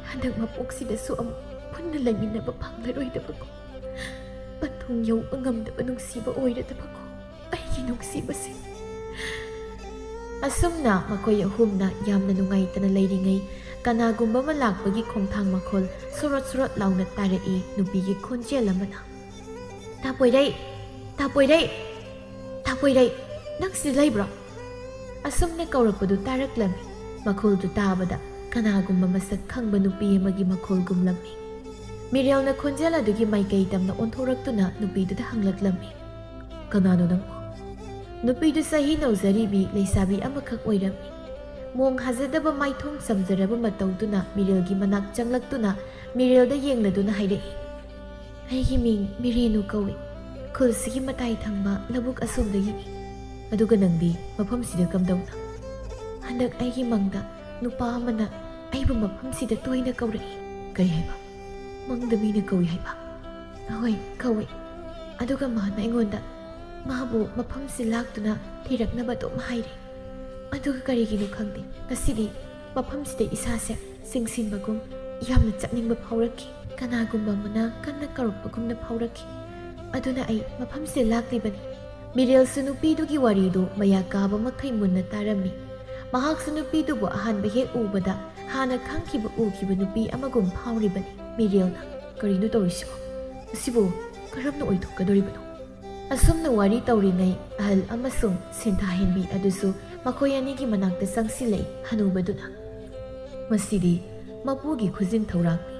ꯍꯟꯗꯛ ꯃꯄꯣꯛꯁꯤꯗꯁꯨ ꯑꯃꯨꯛ ꯄꯨꯟꯅ ꯂꯩꯃꯤꯟꯅꯕ ꯐꯪꯂꯔꯣꯏꯗꯕꯀꯣ? ꯄꯟꯊꯨꯡ ꯌꯧꯕ ꯉꯝꯗꯕ ꯅꯨꯡꯁꯤꯕ ꯑꯣꯏꯔꯗꯕꯀꯣ ꯑꯩꯒꯤ ꯅꯨꯡꯁꯤꯕꯁꯦ? ꯑꯁꯨꯝꯅ ꯃꯈꯣꯏ ꯑꯍꯨꯝꯅ ꯌꯥꯝꯅ ꯅꯨꯡꯉꯥꯏꯇꯅ ꯂꯩꯔꯤꯉꯩ ꯀꯅꯥꯒꯨꯝꯕ ꯑꯃ ꯂꯥꯛꯄꯒꯤ ꯈꯣꯡꯊꯥꯡ ꯃꯈꯣꯜ ꯁꯣꯔꯣꯠ ꯁꯣꯔꯣꯠ ꯂꯥꯎꯅ ꯇꯥꯔꯛꯏ ꯅꯨꯄꯤꯒꯤ ꯈꯣꯟꯖꯦꯜ ꯑꯃꯅ꯫ "ꯇꯥ ꯄꯣꯏꯔꯩ! ꯇꯥ ꯄꯣꯏꯔꯩ! ꯇꯥ ꯄꯣꯏꯔꯩ! ꯅꯪ ꯁꯤꯗ ꯂꯩꯕ꯭ꯔꯣ?" ꯑꯁꯨꯝꯅ ꯀꯧꯔꯛꯄꯗꯨ ꯇꯥꯔꯛꯂꯝꯃꯤ꯫ ꯃꯈꯣꯜꯗꯨ ꯇꯥꯕꯗ ꯀꯅꯥꯒꯨꯝꯕ ꯃꯁꯛ ꯈꯪꯕ ꯅꯨꯄꯤ ꯑꯃꯒꯤ ꯃꯈꯣꯜꯒꯨꯝꯂꯝꯃꯤ꯫ ꯃꯤꯔꯦꯜꯅ ꯈꯣꯟꯖꯦꯜ ꯑꯗꯨꯒꯤ ꯃꯥꯏꯀꯩ ꯇꯝꯅ ꯑꯣꯟꯊꯣꯔꯛꯇꯨꯅ ꯅꯨꯄꯤꯗꯨꯗ ꯍꯪꯂꯛꯂꯝꯃꯤ, "ꯀꯅꯥꯅꯣ ꯅꯪꯕꯨ?" ꯅꯨꯄꯤꯗꯨ ꯆꯍꯤ ꯅꯧꯖꯔꯤꯕꯤ ꯂꯩꯁꯥꯕꯤ ꯑꯃꯈꯛ ꯑꯣꯏꯔꯝꯃꯤ꯫ ꯃꯣꯡ ꯍꯥꯖꯗꯕ ꯃꯥꯏꯊꯣꯡ ꯆꯝꯖꯔꯕ ꯃꯇꯧꯗꯨꯅ ꯃꯤꯔꯦꯜꯒꯤ ꯃꯅꯥꯛ ꯆꯪꯂꯛꯇꯨꯅ ꯃꯤꯔꯦꯜꯗ ꯌꯦꯡꯂꯗꯨꯅ ꯍꯥꯏꯔꯛꯏ, "ꯑꯩꯒꯤ ꯃꯤꯡ ꯃꯤꯔꯦꯅꯨ ꯀꯧꯏ, ꯈꯨꯜꯁꯤꯒꯤ ꯃꯇꯥꯏ ꯊꯪꯕ ꯂꯧꯕꯨꯛ ꯑꯁꯣꯝꯗꯒꯤꯅꯤ꯫ ꯑꯗꯨꯒ ꯅꯪꯗꯤ ꯃꯐꯝꯁꯤꯗ ꯀꯝꯗꯧꯅ?" "ꯍꯟꯗꯛ ꯑꯩꯒꯤ ꯃꯪꯗ ꯅꯨꯄꯥ ꯑꯃꯅ ꯑꯩꯕꯨ ꯃꯐꯝꯁꯤꯗ ꯇꯣꯏꯅ ꯀꯧꯔꯛꯏ." "ꯀꯔꯤ ꯍꯥꯏꯕ? ꯃꯪꯗ ꯃꯤꯅ ꯀꯧꯏ ꯍꯥꯏꯕ?" "ꯍꯣꯏ ꯀꯧꯏ꯫ ꯑꯗꯨꯒ ꯃꯥꯅ ꯑꯩꯉꯣꯟꯗ ꯃꯥꯕꯨ ꯃꯐꯝꯁꯤ ꯂꯥꯛꯇꯨꯅ ꯊꯤꯔꯛꯅꯕ ꯑꯗꯨꯝ ꯍꯥꯏꯔꯤ꯫ ꯑꯗꯨꯒ ꯀꯔꯤꯒꯤꯅꯣ ꯈꯪꯗꯦ, ꯉꯁꯤꯗꯤ ꯃꯐꯝꯁꯤꯗ ꯏꯁꯥꯁꯦ ꯆꯤꯡꯁꯤꯟꯕꯒꯨꯝ ꯌꯥꯝꯅ ꯆꯠꯅꯤꯡꯕ ꯐꯥꯎꯔꯛꯈꯤ꯫ ꯀꯅꯥꯒꯨꯝꯕ ꯑꯃꯅ ꯀꯟꯅ ꯀꯧꯔꯛꯄꯒꯨꯝꯅ ꯐꯥꯎꯔꯛꯈꯤ꯫ ꯑꯗꯨꯅ ꯑꯩ ꯃꯐꯝꯁꯤꯗ ꯂꯥꯛꯂꯤꯕꯅꯤ." ꯃꯤꯔꯦꯜꯁꯨ ꯅꯨꯄꯤꯗꯨꯒꯤ ꯋꯥꯔꯤꯗꯨ ꯃꯌꯥ ꯀꯥꯕ ꯃꯈꯩ ꯃꯨꯟꯅ ꯇꯥꯔꯝꯃꯤ꯫ ꯃꯍꯥꯛꯁꯨ ꯅꯨꯄꯤꯗꯨꯕꯨ ꯑꯍꯥꯟꯕ ꯍꯦꯛ ꯎꯕꯗ ꯍꯥꯟꯅ ꯎꯈꯤꯕ ꯅꯨꯄꯤ ꯑꯃꯒꯨꯝ ꯐꯥꯎꯔꯤꯕꯅꯤ꯫ ꯃꯤꯔꯦꯜꯅ, "ꯀꯔꯤꯅꯣ ꯇꯧꯔꯤꯁꯤꯕꯣ? ꯑꯁꯤꯕꯨ ꯀꯔꯝꯅ ꯑꯣꯏꯊꯣꯛꯀꯗꯧꯔꯤꯕꯅꯣ?" ꯑꯁꯨꯝꯅ ꯋꯥꯔꯤ ꯇꯧꯔꯤꯉꯩ ꯑꯍꯜ ꯑꯃꯁꯨꯡ ꯁꯤꯟꯊꯥꯍꯦꯟꯕꯤ ꯑꯗꯨꯁꯨ ꯃꯈꯣꯏ ꯑꯅꯤꯒꯤ ꯃꯅꯥꯛꯇ ꯆꯪꯁꯤꯜꯂꯛꯏ꯫ ꯍꯅꯨꯕꯗꯨꯅ, "ꯃꯁꯤꯗꯤ ꯃꯄꯨꯒꯤ ꯈꯨꯖꯤꯟ ꯊꯧꯔꯥꯡꯅꯤ꯫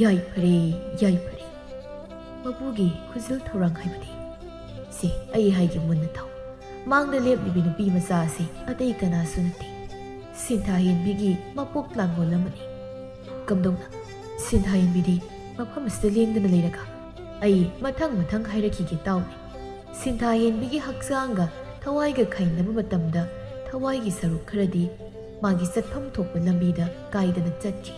ꯌꯥꯏꯐꯔꯦ, ꯌꯥꯏꯐꯔꯦ." "ꯃꯄꯨꯒꯤ ꯈꯨꯖꯤꯜ ꯊꯧꯔꯥꯡ ꯍꯥꯏꯕꯗꯤ?" "ꯁꯤ ꯑꯩ ꯍꯥꯏꯒꯦ ꯃꯨꯟꯅ ꯊꯥꯎ꯫ ꯃꯥꯡꯗ ꯂꯦꯞꯂꯤꯕꯤ ꯅꯨꯄꯤ ꯃꯆꯥ ꯑꯁꯤ ꯑꯇꯩ ꯀꯅꯥꯁꯨ ꯅꯠꯇꯦ, ꯁꯤꯟꯊꯥꯍꯦꯟꯕꯤꯒꯤ ꯃꯄꯣꯛ ꯂꯥꯡꯒꯣꯜ ꯑꯃꯅꯤ." "ꯀꯝꯗꯧꯅ? ꯁꯤꯟꯊꯥꯍꯦꯟꯕꯤꯗꯤ ꯃꯐꯝ ꯑꯁꯤꯗ ꯂꯦꯡꯗꯅ ꯂꯩꯔꯒ?" "ꯑꯩ ꯃꯊꯪ ꯃꯊꯪ ꯍꯥꯏꯔꯛꯈꯤꯒꯦ ꯇꯥꯎꯅꯦ." ꯁꯤꯟꯊꯥꯍꯦꯟꯕꯤꯒꯤ ꯍꯛꯆꯥꯡꯒ ꯊꯋꯥꯏꯒ ꯈꯩꯅꯕ ꯃꯇꯝꯗ ꯊꯋꯥꯏꯒꯤ ꯁꯔꯨꯛ ꯈꯔꯗꯤ ꯃꯥꯒꯤ ꯆꯠꯐꯝ ꯊꯣꯛꯄ ꯂꯝꯕꯤꯗ ꯀꯥꯏꯗꯅ ꯆꯠꯈꯤ꯫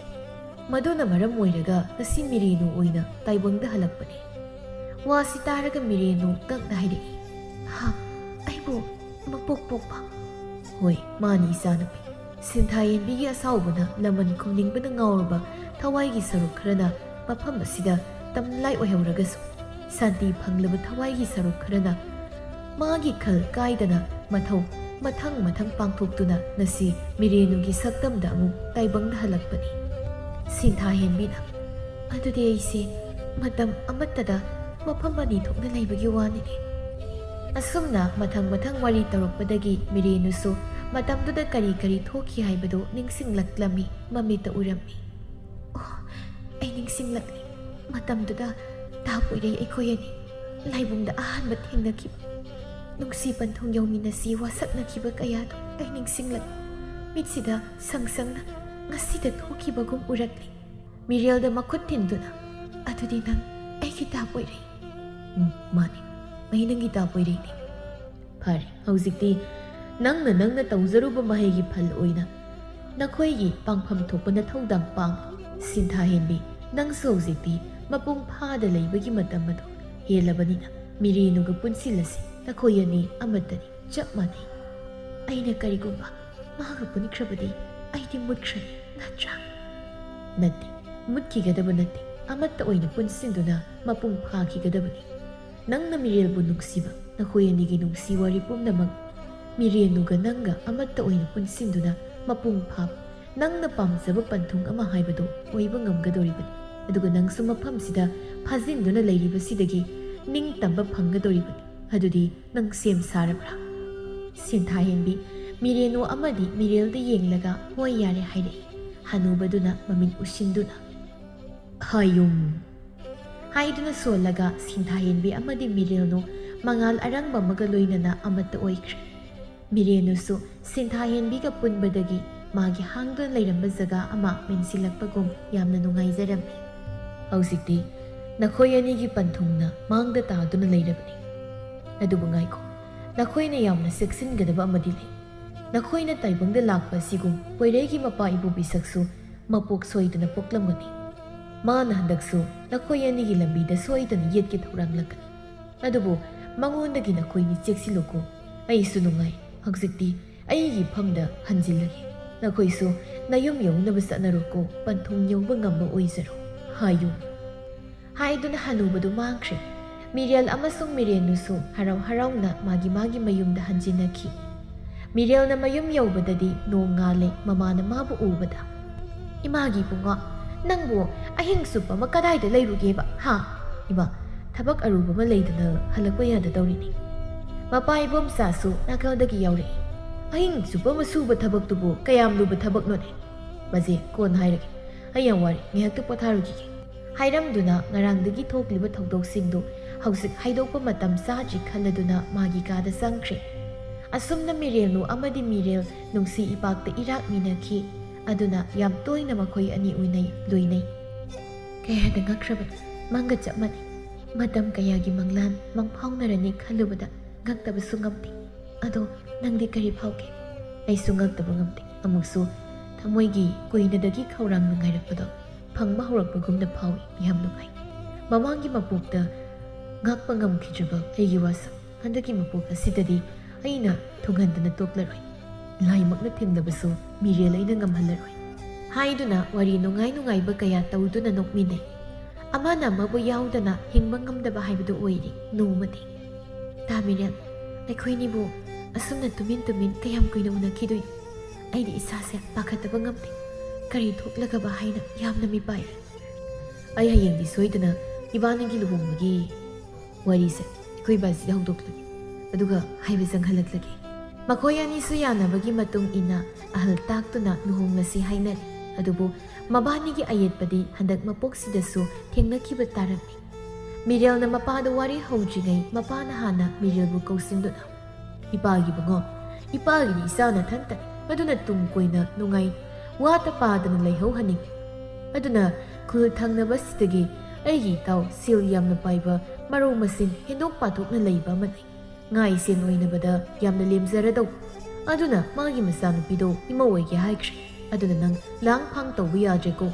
ꯃꯗꯨꯅ ꯃꯔꯝ ꯑꯣꯏꯔꯒ ꯉꯁꯤ ꯃꯤꯔꯦꯅꯨ ꯑꯣꯏꯅ ꯇꯥꯏꯕꯪꯗ ꯍꯜꯂꯛꯄꯅꯤ꯫ ꯋꯥꯁꯤ ꯇꯥꯔꯒ ꯃꯤꯔꯦꯅꯨ ꯇꯛꯅ ꯍꯥꯏꯔꯛꯏ, "ꯍꯥ, ꯑꯩꯕꯨ ꯃꯄꯣꯛ ꯄꯣꯛꯄ?" "ꯍꯣꯏ, ꯃꯥꯅꯤ ꯏꯆꯥꯅꯨꯄꯤ." ꯁꯤꯟꯊꯥꯍꯦꯟꯕꯤꯒꯤ ꯑꯁꯥꯎꯕꯅ ꯂꯃꯟ ꯈꯨꯝꯅꯤꯡꯕꯅ ꯉꯥꯎꯔꯕ ꯊꯋꯥꯏꯒꯤ ꯁꯔꯨꯛ ꯈꯔꯅ ꯃꯐꯝ ꯑꯁꯤꯗ ꯇꯝꯂꯥꯏ ꯑꯣꯏꯍꯧꯔꯒꯁꯨ ꯁꯥꯟꯇꯤ ꯐꯪꯂꯕ ꯊꯋꯥꯏꯒꯤ ꯁꯔꯨꯛ ꯈꯔꯅ ꯃꯥꯒꯤ ꯈꯜ ꯀꯥꯏꯗꯅ ꯃꯊꯪ ꯃꯊꯪ ꯄꯥꯡꯊꯣꯛꯇꯨꯅ ꯉꯁꯤ ꯃꯤꯔꯦꯅꯨꯒꯤ ꯁꯛꯇꯝꯗ ꯑꯃꯨꯛ ꯇꯥꯏꯕꯪꯗ ꯍꯜꯂꯛꯄꯅꯤ꯫ ꯁꯤꯟꯊꯥꯍꯦꯟꯕꯤꯅ, "ꯑꯗꯨꯗꯤ ꯑꯩꯁꯦ ꯃꯇꯝ ꯑꯃꯠꯇꯗ ꯃꯐꯝ ꯑꯅꯤ ꯊꯣꯛꯅ ꯂꯩꯕꯒꯤ ꯋꯥꯅꯤꯅꯦ." ꯑꯁꯨꯝꯅ ꯃꯊꯪ ꯃꯊꯪ ꯋꯥꯔꯤ ꯇꯧꯔꯛꯄꯗꯒꯤ ꯃꯤꯔꯦꯅꯨꯁꯨ ꯃꯇꯝꯗꯨꯗ ꯀꯔꯤ ꯀꯔꯤ ꯊꯣꯛꯈꯤ ꯍꯥꯏꯕꯗꯨ ꯅꯤꯡꯁꯤꯡꯂꯛꯂꯝꯃꯤ, ꯃꯃꯤꯠꯇ ꯎꯔꯝꯃꯤ꯫ "ꯑꯣ, ꯑꯩ ꯅꯤꯡꯁꯤꯡꯂꯛꯂꯤ꯫ ꯃꯇꯝꯗꯨꯗ ꯇꯥ ꯄꯣꯏꯔꯩ ꯑꯩꯈꯣꯏ ꯑꯅꯤ ꯂꯥꯏꯕꯨꯡꯗ ꯑꯍꯥꯟꯕ ꯊꯦꯡꯅꯈꯤꯕ, ꯅꯨꯡꯁꯤ ꯄꯟꯊꯨꯡ ꯌꯧꯃꯤꯟꯅꯁꯤ ꯋꯥꯁꯛꯅꯈꯤꯕ ꯀꯌꯥꯗꯣ ꯑꯩ ꯅꯤꯡꯁꯤꯡꯂꯛꯂꯤ꯫ ꯃꯤꯠꯁꯤꯗ ꯁꯪꯁꯪꯅ ꯉꯁꯤꯗ ꯊꯣꯛꯈꯤꯕꯒꯨꯝ ꯎꯔꯛꯂꯤ." ꯃꯤꯔꯦꯜꯗ ꯃꯈꯨꯠ ꯊꯤꯟꯗꯨꯅ, "ꯑꯗꯨꯗꯤ ꯅꯪ ꯑꯩꯒꯤ ꯇꯥ ꯄꯣꯏꯔꯩ?" "ꯃꯥꯅꯤ, ꯑꯩ ꯅꯪꯒꯤ ꯇꯥ ꯄꯣꯏꯔꯩꯅꯤ." "ꯐꯔꯦ, ꯍꯧꯖꯤꯛꯇꯤ ꯅꯪꯅ ꯇꯧꯖꯔꯨꯕ ꯃꯍꯩꯒꯤ ꯐꯜ ꯑꯣꯏꯅ ꯅꯈꯣꯏꯒꯤ ꯄꯥꯡꯐꯝ ꯊꯣꯛꯄ ꯅꯊꯧꯗꯥꯡ ꯄꯥꯡꯉꯨ꯫ ꯁꯤꯟꯊꯥꯍꯦꯟꯕꯤ, ꯅꯪꯁꯨ ꯍꯧꯖꯤꯛꯇꯤ ꯃꯄꯨꯡ ꯐꯥꯗ ꯂꯩꯕꯒꯤ ꯃꯇꯝ ꯑꯗꯨ ꯍꯦꯜꯂꯕꯅꯤꯅ ꯃꯤꯔꯦꯅꯨꯒ ꯄꯨꯟꯁꯤꯜꯂꯁꯤ꯫ ꯅꯈꯣꯏ ꯑꯅꯤ ꯑꯃꯠꯇꯅꯤ, ꯆꯞ ꯃꯥꯟꯅꯩ꯫ ꯑꯩꯅ ꯀꯔꯤꯒꯨꯝꯕ ꯃꯥꯒ ꯄꯨꯟꯈ꯭ꯔꯕꯗꯤ ꯑꯩꯗꯤ ꯃꯨꯠꯈ꯭ꯔꯅꯤ, ꯅꯠꯇ꯭ꯔꯥ?" "ꯅꯠꯇꯦ, ꯃꯨꯠꯈꯤꯒꯗꯕ ꯅꯠꯇꯦ, ꯑꯃꯠꯇ ꯑꯣꯏꯅ ꯄꯨꯟꯁꯤꯟꯗꯨꯅ ꯃꯄꯨꯡ ꯐꯥꯈꯤꯒꯗꯕꯅꯤ꯫ ꯅꯪꯅ ꯃꯤꯔꯦꯜꯕꯨ ꯅꯨꯡꯁꯤꯕ ꯅꯈꯣꯏ ꯑꯅꯤꯒꯤ ꯅꯨꯡꯁꯤ ꯋꯥꯔꯤ ꯄꯨꯝꯅꯃꯛ ꯃꯤꯔꯦꯅꯨꯒ ꯅꯪꯒ ꯑꯃꯠꯇ ꯑꯣꯏꯅ ꯄꯨꯟꯁꯤꯟꯗꯨꯅ ꯃꯄꯨꯡ ꯐꯥꯕ, ꯅꯪꯅ ꯄꯥꯝꯖꯕ ꯄꯟꯊꯨꯡ ꯑꯃ ꯍꯥꯏꯕꯗꯨ ꯑꯣꯏꯕ ꯉꯝꯒꯗꯧꯔꯤꯕꯅꯤ꯫ ꯑꯗꯨꯒ ꯅꯪꯁꯨ ꯃꯐꯝꯁꯤꯗ ꯐꯥꯖꯤꯟꯗꯨꯅ ꯂꯩꯔꯤꯕꯁꯤꯗꯒꯤ ꯅꯤꯡꯇꯝꯕ ꯐꯪꯒꯗꯧꯔꯤꯕꯅꯤ꯫ ꯑꯗꯨꯗꯤ ꯅꯪ ꯁꯦꯝ ꯁꯥꯔꯕ꯭ꯔꯥ?" ꯁꯤꯟꯊꯥꯍꯦꯟꯕꯤ ꯃꯤꯔꯦꯅꯨ ꯑꯃꯗꯤ ꯃꯤꯔꯦꯜꯗ ꯌꯦꯡꯂꯒ ꯍꯣꯏ ꯌꯥꯔꯦ ꯍꯥꯏꯔꯛꯏ꯫ ꯍꯅꯨꯕꯗꯨꯅ ꯃꯃꯤꯠ ꯎꯏꯁꯤꯟꯗꯨꯅ, "ꯍꯥꯏꯌꯨꯝ" ꯍꯥꯏꯗꯨꯅ ꯁꯣꯜꯂꯒ ꯁꯤꯟꯊꯥꯍꯦꯟꯕꯤ ꯑꯃꯗꯤ ꯃꯤꯔꯦꯜꯅꯨ ꯃꯉꯥꯜ ꯑꯔꯪꯕ ꯑꯃꯒ ꯂꯣꯏꯅꯅ ꯑꯃꯠꯇ ꯑꯣꯏꯈ꯭ꯔꯦ꯫ ꯃꯤꯔꯦꯅꯨꯁꯨ ꯁꯤꯟꯊꯥꯍꯦꯟꯕꯤꯒ ꯄꯨꯟꯕꯗꯒꯤ ꯃꯥꯒꯤ ꯍꯥꯡꯗꯨꯅ ꯂꯩꯔꯝꯕ ꯖꯒꯥ ꯑꯃ ꯃꯦꯟꯁꯤꯜꯂꯛꯄꯒꯨꯝ ꯌꯥꯝꯅ ꯅꯨꯡꯉꯥꯏꯖꯔꯝꯃꯤ꯫ ꯍꯧꯖꯤꯛꯇꯤ Nakhoy anigi panthungna mangda taaduna leirabani. Adubu ngaiko, nakhoyna yamna seksingadaba amadi lei. Nakhoyna taibangda lakpa sigum poiregi mapa ibu bisaksu mapok soidana poklamgani. Maana handaksu nakhoy anigi lambida soidana yetki thoranglakan. Adubu mangondagi nakhoyni cheksiluko aisu nungai hagzikti aigi phamda hanjilagi. Nakhoysu nayum yaunaba satnaruko panthung yauba ngamba oizaro. Hayu. Haiduna hanubadu mangkhre. Miriel amasung Mirenusu harau-harauna magi mayumda hanjinaki. Miriel na mayum yaubadadi no ngale mamana mabu ubada. Imagi bunga, nangbu ahing supa makadayda layrugeba, ha? Iba, tabak aruba malaydana halakpa yada dawrini. Mapa ibom sasu nakaldagi yauri. Ahing supa masuba tabak tubo kayam luba tabak none. Bazi, kon hayragi. Ayang wari, ngayaktu potharugigi. Hairamduna ngarangdagi thokliba thokdoksingdu hausik haidokpa matam saji khaladuna magi kada sangkhre. Asumna Mirelnu amadi Mirel nungsi ipakta irak minaki aduna yam toina makhoi ani uinai loinai. Kayada ngakrabad manga chapmani matam kayagi manglan mangphaunarani khalubada ngaktabu sungamti. Ado nangdi kari phauke aisu ngaktabu ngamti amuksu thamoigi kuinadagi khaurang ngairakpado phangba horakpagumna phawi yam nugai. Mamangi mapukta ngakpa ngamkhijaba aigi wasa handaki mapuk asidadi aina thunghandana toklaroi laimakna thengdabasu Mirel aina ngamhallaroi haiduna wari nungai ba kaya tawduna nokminai amana mabu yaudana hingba ngamdaba haibadu oiri nomati ta Mirel aikhoinibu asumna tumin kayam kuina unakidoi aidi isase pakhataba ngamte kari thoklagaba haina yamna mi pai ai hayengdi soidana ibanagi luhongmagi warise koi basi haudoklagi aduga haibe janghalak makoyani su yanabagi matung ina ahal taktuna luhonglasi hainari adubu mabanigi ayetpadi handak mapoksidassu thengnakiba tarami Mirel na mapada wari haujigai mapana hana Mirel bu kausinduna ipagi bungo ipagi ni isana thanta aduna tungkoina nungai wata padana leihau haning aduna khul thangnabasidagi aigi taw sil yamna paiba maro masin hendok pathokna leiba manai ngai sen oinabada yamna lemzaradau aduna magi masanupido imoige haikre aduna nang lang phang tawbi yajeko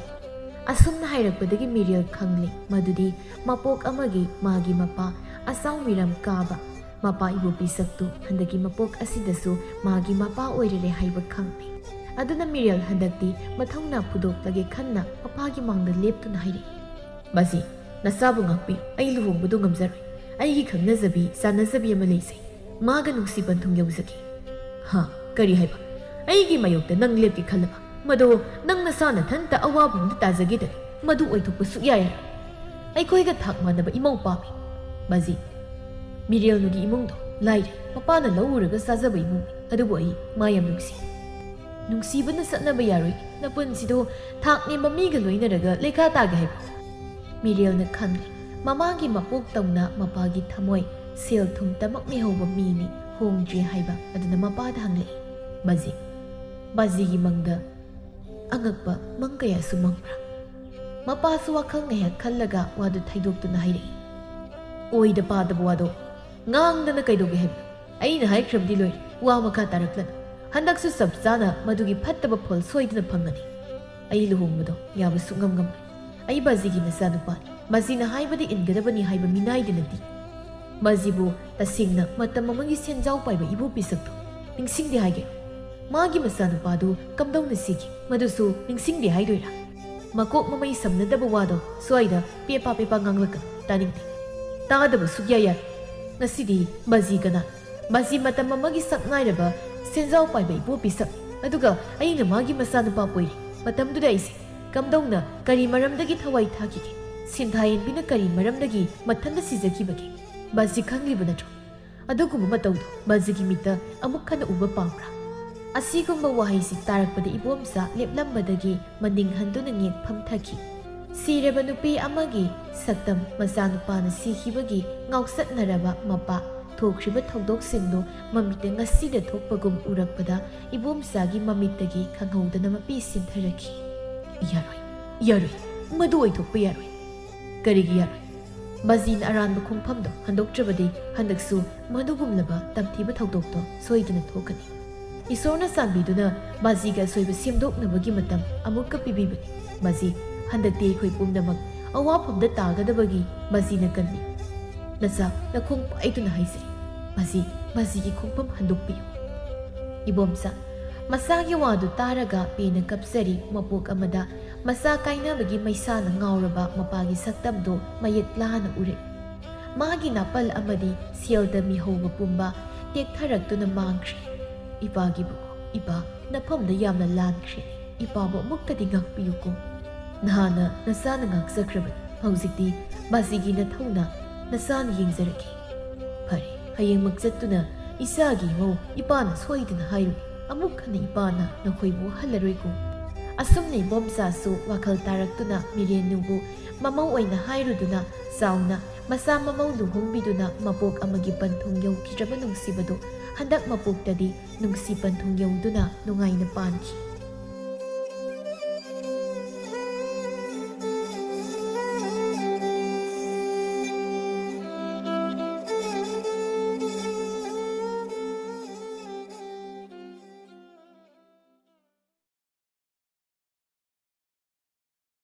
asumna hairakpadagi Mirel khangli madudi mapok amagi magi mapa asaw miram kaba mapa ibu pisaktu handagi mapok asidasu magi mapa oirere haiba khangni aduna Mirel handakti mathongna pudok lage khanna mapagi mangda leptuna hairi basi nasabu ngakpi ai luhongbudu ngamjaroi aigi khangnajabi sanajabi ama leisai maga nungsi banthung yauzaki ha kari haiba aigi mayokta nang lepki khalaba mado nang nasana thanta awabum tajagi da madu oithokpa sukya ya aikhoi ga thak manaba imau pami bazi Mirel nugi imungdo laire mapana lawuraga sajaba imung adubu ai mayam nungsi bana satnaba yaroi napunsido thakni mamiga loinaraga lekha taga haiba Mirel na khangli mamagi mapok tawna mapagi thamoi sel thum tamak mi hoba mini hongdri haiba aduna mapada hangle bazi gi mangda angakpa mangkaya sumangbra mapa su wakhang ne khallaga wadu thaidoktu na haire oida pada wado ngangdana kaidoge heb aina haikhrabdi loi wa makha taraklan handaksu sabsana madugi phattaba phol soidna phangani ai luhongmado yabu sungam ai bazigi nasanupani mazina haibadi ingadabani haiba minaidinati mazibu tasingna matam amangi senjau paiba ibu pisakto ningsingdi haige magi masanupadu kamdawna sigi madusu ningsingdi haidoira makok mamai samnadaba wado soida pepa nganglaka taningti tadaba sugya ya nasidi bazigana bazi matam amagi saknairaba senjau paiba ibu pisak aduga aina magi masanupa poiri matamduda isi kamdawna kari maramdagi thawai thakige sinthai bina kari maramdagi mathanda sijakibagi bazi khangliba natro aduguma matawdo bazigi mita amuk khana uba pamra asigumba wahaisi tarakpada ibomsa leplambadagi maning handuna ngek phamthaki sireba nupi amagi saktam masanupana sikhibagi ngauksatnaraba mapa thokriba thokdoksingdo mamita ngasida thokpagum urakpada ibomsagi mamitagi khanghaudana mapi sintharaki yaroi madu oithokpa yaroi karigi yaroi ꯕꯥꯖꯤꯅ ꯑꯔꯥꯟꯕ ꯈꯣꯡꯐꯝꯗꯣ ꯍꯟꯗꯣꯛꯇ꯭ꯔꯕꯗꯤ ꯍꯟꯗꯛꯁꯨ ꯃꯗꯨꯒꯨꯝꯂꯕ ꯇꯝꯊꯤꯕ ꯊꯧꯗꯣꯛꯇꯣ ꯁꯣꯏꯗꯅ ꯊꯣꯛꯀꯅꯤ꯫ ꯏꯁꯣꯔꯅ ꯆꯥꯟꯕꯤꯗꯨꯅ ꯕꯥꯖꯤꯒ ꯑꯁꯣꯏꯕ ꯁꯦꯝꯗꯣꯛꯅꯕꯒꯤ ꯃꯇꯝ ꯑꯃꯨꯛꯀ ꯄꯤꯕꯤꯕꯅꯤ꯫ ꯕꯥꯖꯤ, ꯍꯟꯗꯛꯇꯤ ꯑꯩꯈꯣꯏ ꯄꯨꯝꯅꯃꯛ ꯑꯋꯥꯐꯝꯗ ꯇꯥꯒꯗꯕꯒꯤ ꯕꯥꯖꯤꯅ ꯀꯟꯕꯤ꯫ ꯅꯆꯥ ꯅꯈꯣꯡ ꯄꯥꯏꯗꯨꯅ ꯍꯥꯏꯖꯔꯤ, ꯕꯥꯖꯤꯒꯤ ꯈꯣꯡꯐꯝ ꯍꯟꯗꯣꯛꯄꯤꯌꯨ꯫ ꯏꯕꯣꯝꯆꯥ, ꯃꯆꯥꯒꯤ ꯋꯥꯗꯨ ꯇꯥꯔꯒ ꯄꯦꯟꯅ ꯀꯞꯆꯔꯤ꯫ ꯃꯄꯣꯛ ꯑꯃꯗ ꯃꯆꯥ ꯀꯥꯏꯅꯕꯒꯤ ꯃꯩꯁꯥꯅ ꯉꯥꯎꯔꯕ ꯃꯄꯥꯒꯤ ꯁꯛꯇꯝꯗꯣ ꯃꯌꯦꯛ ꯂꯥꯅ ꯎꯔꯛꯏ꯫ ꯃꯥꯒꯤ ꯅꯥꯄꯜ ꯑꯃꯗꯤ ꯁꯦꯜꯗ ꯃꯤꯍꯧꯕ ꯄꯨꯝꯕ ꯇꯦꯛꯊꯔꯛꯇꯨꯅ ꯃꯥꯡꯈ꯭ꯔꯦ꯫ ꯏꯄꯥꯒꯤꯕꯨ, ꯏꯄꯥ, ꯅꯐꯝꯗ ꯌꯥꯝꯅ ꯂꯥꯟꯈ꯭ꯔꯦ꯫ ꯏꯄꯥꯕꯨ ꯑꯃꯨꯛꯇꯗꯤ ꯉꯥꯛꯄꯤꯌꯨꯀꯣ꯫ ꯅꯍꯥꯟꯅ ꯅꯆꯥꯅ ꯉꯥꯛꯆꯈ꯭ꯔꯕꯅꯤ꯫ ꯍꯧꯖꯤꯛꯇꯤ ꯕꯥꯖꯤꯒꯤ ꯅꯊꯧꯅ ꯅꯆꯥꯅ ꯌꯦꯡꯖꯔꯒꯦ꯫ ꯐꯔꯦ, ꯍꯌꯦꯡꯃꯛ ꯆꯠꯇꯨꯅ ꯏꯆꯥꯒꯤ ꯏꯃꯧ ꯏꯄꯥꯅ ꯁꯣꯏꯗꯅ ꯍꯥꯏꯔꯨꯏ꯫ ꯑꯃꯨꯛ ꯍꯟꯅ ꯏꯄꯥꯅ ꯅꯈꯣꯏꯕꯨ ꯋꯥꯍꯜꯂꯔꯣꯏꯀꯣ꯫ ꯑꯁꯨꯝꯅ ꯏꯕꯣꯝꯆꯥꯁꯨ ꯋꯥꯈꯜ ꯇꯥꯔꯛꯇꯨꯅ ꯃꯤꯔꯦꯟꯅꯨꯕꯨ ꯃꯃꯧ ꯑꯣꯏꯅ ꯍꯥꯏꯔꯨꯗꯨꯅ ꯆꯥꯎꯅ ꯃꯆꯥ ꯃꯃꯧ ꯂꯨꯍꯣꯡꯕꯤꯗꯨꯅ ꯃꯄꯣꯛ ꯑꯃꯒꯤ ꯄꯟꯊꯨꯡ ꯌꯧꯈꯤꯗ꯭ꯔꯕ ꯅꯨꯡꯁꯤꯕꯗꯨ ꯍꯟꯗꯛ ꯃꯄꯣꯛꯇꯗꯤ ꯅꯨꯡꯁꯤ ꯄꯟꯊꯨꯡ ꯌꯧꯗꯨꯅ ꯅꯨꯡꯉꯥꯏꯅ ꯄꯥꯟꯈꯤ꯫